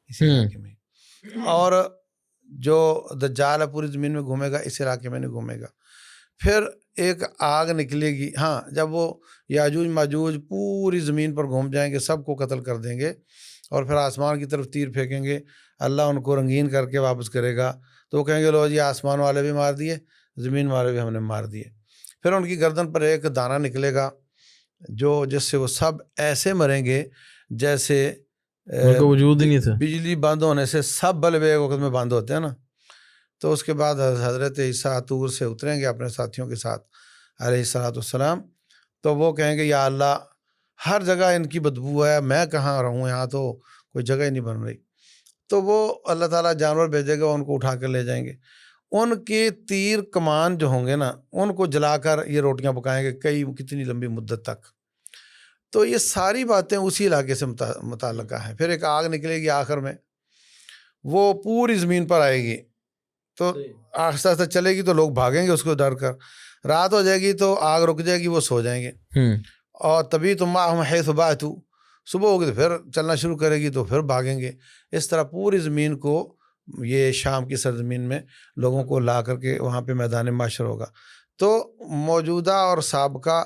اسی علاقے میں. اور جو دجال ہے پوری زمین میں گھومے گا، اس علاقے میں نہیں گھومے گا. پھر ایک آگ نکلے گی، ہاں جب وہ یاجوج ماجوج پوری زمین پر گھوم جائیں گے، سب کو قتل کر دیں گے اور پھر آسمان کی طرف تیر پھینکیں گے. اللہ ان کو رنگین کر کے واپس کرے گا. تو وہ کہیں گے لو جی آسمان والے بھی مار دیے، زمین والے بھی ہم نے مار دیے. پھر ان کی گردن پر ایک دانہ نکلے گا جس سے وہ سب ایسے مریں گے جیسے وجود ہی نہیں تھا. بجلی بند ہونے سے سب بلب ایک وقت میں بند ہوتے ہیں نا. تو اس کے بعد حضرت عیسیٰ طور سے اتریں گے اپنے ساتھیوں کے ساتھ علیہ الصلوۃ والسلام. تو وہ کہیں گے یا اللہ ہر جگہ ان کی بدبو ہے، میں کہاں رہوں، یہاں تو کوئی جگہ ہی نہیں بن رہی. تو وہ اللہ تعالیٰ جانور بھیجے گا، ان کو اٹھا کر لے جائیں گے. ان کے تیر کمان جو ہوں گے نا، ان کو جلا کر یہ روٹیاں پکائیں گے کتنی لمبی مدت تک. تو یہ ساری باتیں اسی علاقے سے متعلقہ ہیں. پھر ایک آگ نکلے گی آخر میں، وہ پوری زمین پر آئے گی. تو آہستہ آہستہ چلے گی تو لوگ بھاگیں گے اس کو ڈر کر. رات ہو جائے گی تو آگ رک جائے گی، وہ سو جائیں گے. اور تبھی تم حیث باتوا، صبح ہوگی تو پھر چلنا شروع کرے گی تو پھر بھاگیں گے. اس طرح پوری زمین کو، یہ شام کی سرزمین میں لوگوں کو لا کر کے وہاں پہ میدان محشر ہوگا. تو موجودہ اور سابقہ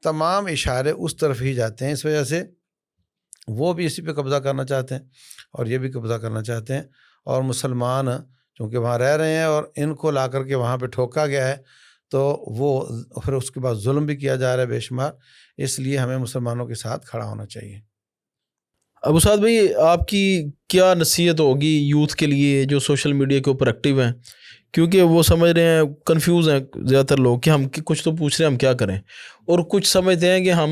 تمام اشارے اس طرف ہی جاتے ہیں. اس وجہ سے وہ بھی اسی پہ قبضہ کرنا چاہتے ہیں اور یہ بھی قبضہ کرنا چاہتے ہیں. اور مسلمان چونکہ وہاں رہ رہے ہیں اور ان کو لا کر کے وہاں پہ ٹھوکا گیا ہے، تو وہ پھر اس کے بعد ظلم بھی کیا جا رہا ہے بے شمار. اس لیے ہمیں مسلمانوں کے ساتھ کھڑا ہونا چاہیے. ابو سعد بھائی، آپ کی کیا نصیحت ہوگی یوتھ کے لیے جو سوشل میڈیا کے اوپر ایکٹیو ہیں؟ کیونکہ وہ سمجھ رہے ہیں، کنفیوز ہیں زیادہ تر لوگ کہ ہم کچھ تو پوچھ رہے ہیں ہم کیا کریں، اور کچھ سمجھتے ہیں کہ ہم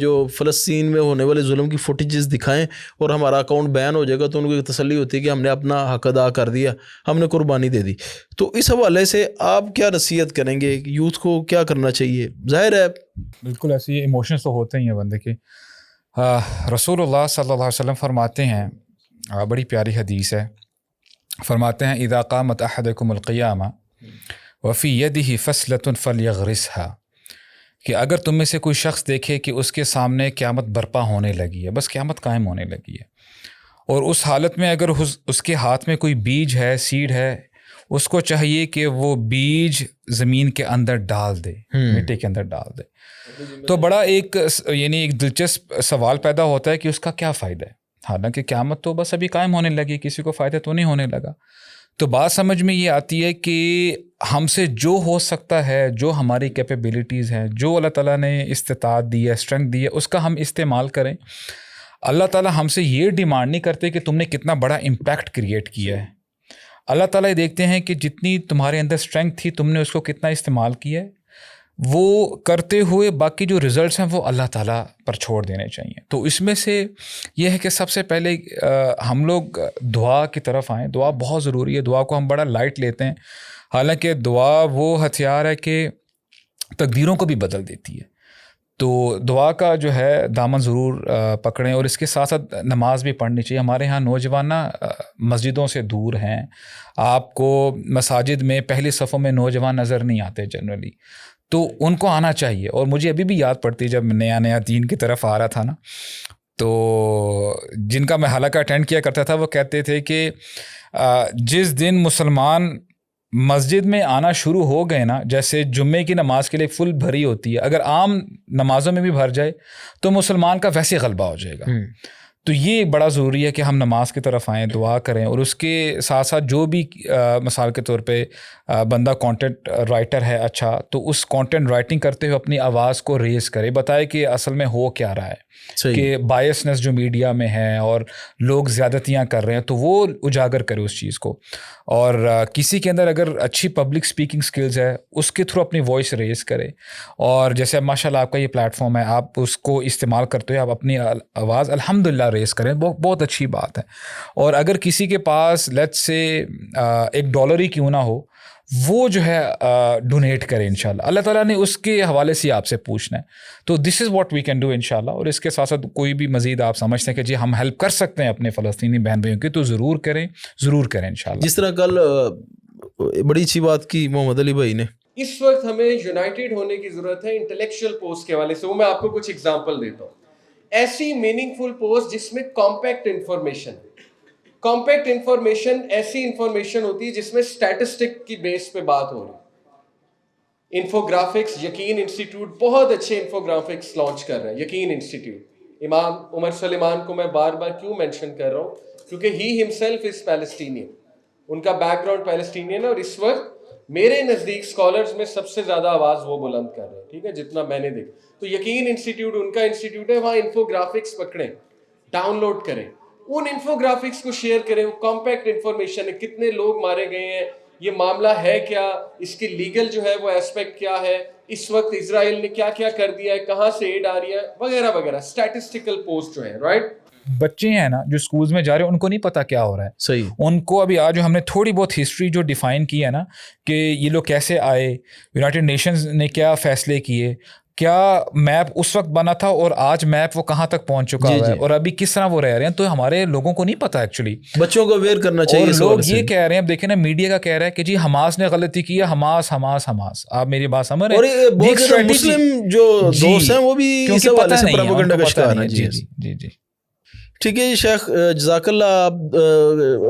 جو فلسطین میں ہونے والے ظلم کی فوٹیجز دکھائیں اور ہمارا اکاؤنٹ بین ہو جائے گا تو ان کو ایک تسلی ہوتی ہے کہ ہم نے اپنا حق ادا کر دیا، ہم نے قربانی دے دی. تو اس حوالے سے آپ کیا نصیحت کریں گے؟ یوتھ کو کیا کرنا چاہیے؟ ظاہر ہے بالکل ایسے ایموشنس تو ہوتے ہی ہیں بندے کے. رسول اللہ صلی اللہ علیہ وسلم فرماتے ہیں، بڑی پیاری حدیث ہے، فرماتے ہیں اذا قامت احدکم القیامہ وفی یدہ فصلۃ فلیغرسھا، کہ اگر تم میں سے کوئی شخص دیکھے کہ اس کے سامنے قیامت برپا ہونے لگی ہے، بس قیامت قائم ہونے لگی ہے، اور اس حالت میں اگر اس کے ہاتھ میں کوئی بیج ہے، سیڈ ہے، اس کو چاہیے کہ وہ بیج زمین کے اندر ڈال دے، مٹی کے اندر ڈال دے. تو بڑا ایک دلچسپ سوال پیدا ہوتا ہے کہ اس کا کیا فائدہ ہے، حالانکہ قیامت تو بس ابھی قائم ہونے لگی، کسی کو فائدہ تو نہیں ہونے لگا. تو بات سمجھ میں یہ آتی ہے کہ ہم سے جو ہو سکتا ہے، جو ہماری کیپیبلٹیز ہیں، جو اللہ تعالیٰ نے استطاعت دی ہے، اسٹرینتھ دی ہے، اس کا ہم استعمال کریں. اللہ تعالیٰ ہم سے یہ ڈیمانڈ نہیں کرتے کہ تم نے کتنا بڑا امپیکٹ کریٹ کیا ہے. اللہ تعالیٰ یہ دیکھتے ہیں کہ جتنی تمہارے اندر اسٹرینتھ تھی، تم نے اس کو کتنا استعمال کیا ہے. وہ کرتے ہوئے باقی جو ریزلٹس ہیں وہ اللہ تعالیٰ پر چھوڑ دینے چاہیے. تو اس میں سے یہ ہے کہ سب سے پہلے ہم لوگ دعا کی طرف آئیں. دعا بہت ضروری ہے. دعا کو ہم بڑا لائٹ لیتے ہیں، حالانکہ دعا وہ ہتھیار ہے کہ تقدیروں کو بھی بدل دیتی ہے. تو دعا کا جو ہے دامن ضرور پکڑیں، اور اس کے ساتھ ساتھ نماز بھی پڑھنی چاہیے. ہمارے ہاں نوجوان مسجدوں سے دور ہیں. آپ کو مساجد میں پہلی صفوں میں نوجوان نظر نہیں آتے جنرلی، تو ان کو آنا چاہیے. اور مجھے ابھی بھی یاد پڑتی جب نیا دین کی طرف آ رہا تھا نا، تو جن کا میں حلقہ اٹینڈ کیا کرتا تھا وہ کہتے تھے کہ جس دن مسلمان مسجد میں آنا شروع ہو گئے نا، جیسے جمعے کی نماز کے لیے فل بھری ہوتی ہے، اگر عام نمازوں میں بھی بھر جائے تو مسلمان کا ویسے غلبہ ہو جائے گا. تو یہ بڑا ضروری ہے کہ ہم نماز کی طرف آئیں, دعا کریں, اور اس کے ساتھ ساتھ جو بھی مثال کے طور پہ بندہ کانٹینٹ رائٹر ہے اچھا, تو اس کانٹینٹ رائٹنگ کرتے ہوئے اپنی آواز کو ریز کرے, بتائے کہ اصل میں ہو کیا رہا ہے, کہ بائسنس جو میڈیا میں ہے اور لوگ زیادتیاں کر رہے ہیں, تو وہ اجاگر کرے اس چیز کو. اور کسی کے اندر اگر اچھی پبلک اسپیکنگ سکلز ہے, اس کے تھرو اپنی وائس ریز کرے. اور جیسے ماشاء اللہ آپ کا یہ پلیٹ فارم ہے, آپ اس کو استعمال کرتے ہوئے آپ اپنی آواز الحمدللہ ریز کریں, بہت اچھی بات ہے. اور اگر کسی کے پاس لیٹس سے $1 ہی کیوں نہ ہو, وہ جو ہے ڈونیٹ کرے انشاءاللہ. اللہ تعالیٰ نے اس کے حوالے سے آپ سے پوچھنا ہے. تو this is what we can do انشاءاللہ. اور اس کے ساتھ ساتھ کوئی بھی مزید آپ سمجھتے ہیں کہ جی ہم ہیلپ کر سکتے ہیں اپنے فلسطینی بہن بھائیوں کی, تو ضرور کریں, ضرور کریں انشاءاللہ. جس طرح کل بڑی اچھی بات کی محمد علی بھائی نے, اس وقت ہمیں یونائٹڈ ہونے کی ضرورت ہے انٹلیکچوئل پوسٹ کے حوالے سے. وہ میں آپ کو کچھ اگزامپل دیتا ہوں. ایسی میننگ فل پوسٹ جس میں کمپیکٹ انفارمیشن, کمپیکٹ انفارمیشن ایسی انفارمیشن ہوتی ہے جس میں اسٹیٹسٹک کی بیس پہ بات ہو رہی ہے. انفوگرافکس, یقین انسٹیٹیوٹ بہت اچھے انفوگرافکس لانچ کر رہے ہیں. یقین انسٹیٹیوٹ, امام عمر سلیمان کو میں بار بار کیوں مینشن کر رہا ہوں, کیونکہ ہی ہمسیلف از پیلسٹینین, ان کا بیک گراؤنڈ پیلسٹینین ہے, اور اس وقت میرے نزدیک اسکالرز میں سب سے زیادہ آواز وہ بلند کر رہے ہیں, ٹھیک ہے, جتنا میں نے دیکھا. تو یقین انسٹیٹیوٹ ان کا انسٹیٹیوٹ ہے, وہاں انفوگرافکس پکڑیں, ڈاؤن لوڈ کریں, ان انفوگرافکس کو شیئر کریں. وہ کمپیکٹ انفارمیشن ہے, کتنے لوگ مارے گئے ہیں, یہ معاملہ ہے کیا, اس کی لیگل جو ہے وہ ایسپیکٹ کیا ہے, اس وقت اسرائیل نے کیا کیا کر دیا ہے, کہاں سے ایڈ آ رہی ہے, وغیرہ وغیرہ. اسٹیٹسٹیکل پوسٹ جو ہے, رائٹ. بچے ہیں نا جو اسکولز میں جا رہے ہیں, ان کو نہیں پتا کیا ہو رہا ہے. صحیح, ان کو ابھی آج جو ہم نے تھوڑی بہت ہسٹری جو ڈیفائن کی ہے نا, کہ یہ لوگ کیسے آئے, یونائٹڈ نیشنز نے کیا فیصلے کیے, کیا میپ اس وقت بنا تھا اور آج میپ وہ کہاں تک پہنچ چکا ہے, اور ابھی کس طرح وہ رہ رہے ہیں, تو ہمارے لوگوں کو نہیں پتا ایکچولی. بچوں کو اویئر کرنا چاہیے. اور لوگ یہ کہہ رہے ہیں, اب دیکھیں نا میڈیا کا کہہ رہا ہے کہ جی حماس نے غلطی کی ہے, حماس حماس حماس. آپ میری بات سمجھ رہے ہیں, اور بہت زیادہ مسلم جو دوست ہیں وہ بھی اس حوالے سے پروپیگنڈا کا شکار ہیں. جی جی جی. ٹھیک ہے جی شیخ, جزاک اللہ. آپ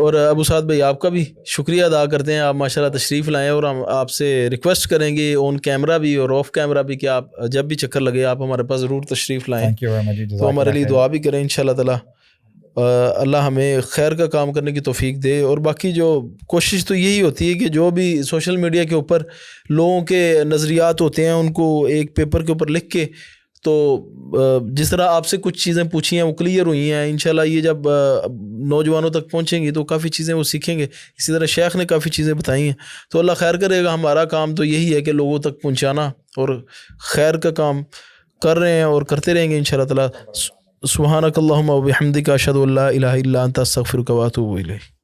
اور ابو سعد بھائی آپ کا بھی شکریہ ادا کرتے ہیں, آپ ماشاءاللہ تشریف لائیں, اور ہم آپ سے ریکویسٹ کریں گے آن کیمرہ بھی اور آف کیمرہ بھی کہ آپ جب بھی چکر لگے آپ ہمارے پاس ضرور تشریف لائیں. تو ہمارے لیے دعا بھی کریں انشاءاللہ تعالیٰ, اللہ ہمیں خیر کا کام کرنے کی توفیق دے. اور باقی جو کوشش تو یہی ہوتی ہے کہ جو بھی سوشل میڈیا کے اوپر لوگوں کے نظریات ہوتے ہیں ان کو ایک پیپر کے اوپر لکھ کے, تو جس طرح آپ سے کچھ چیزیں پوچھی ہیں وہ کلیئر ہوئی ہیں, انشاءاللہ یہ جب نوجوانوں تک پہنچیں گی تو کافی چیزیں وہ سیکھیں گے. اسی طرح شیخ نے کافی چیزیں بتائی ہیں, تو اللہ خیر کرے گا. ہمارا کام تو یہی ہے کہ لوگوں تک پہنچانا, اور خیر کا کام کر رہے ہیں اور کرتے رہیں گے انشاءاللہ تعالیٰ. سبحانک اللہم و بحمدک اشہد ان لا الہ الا انت استغفرک و اتوب الیک.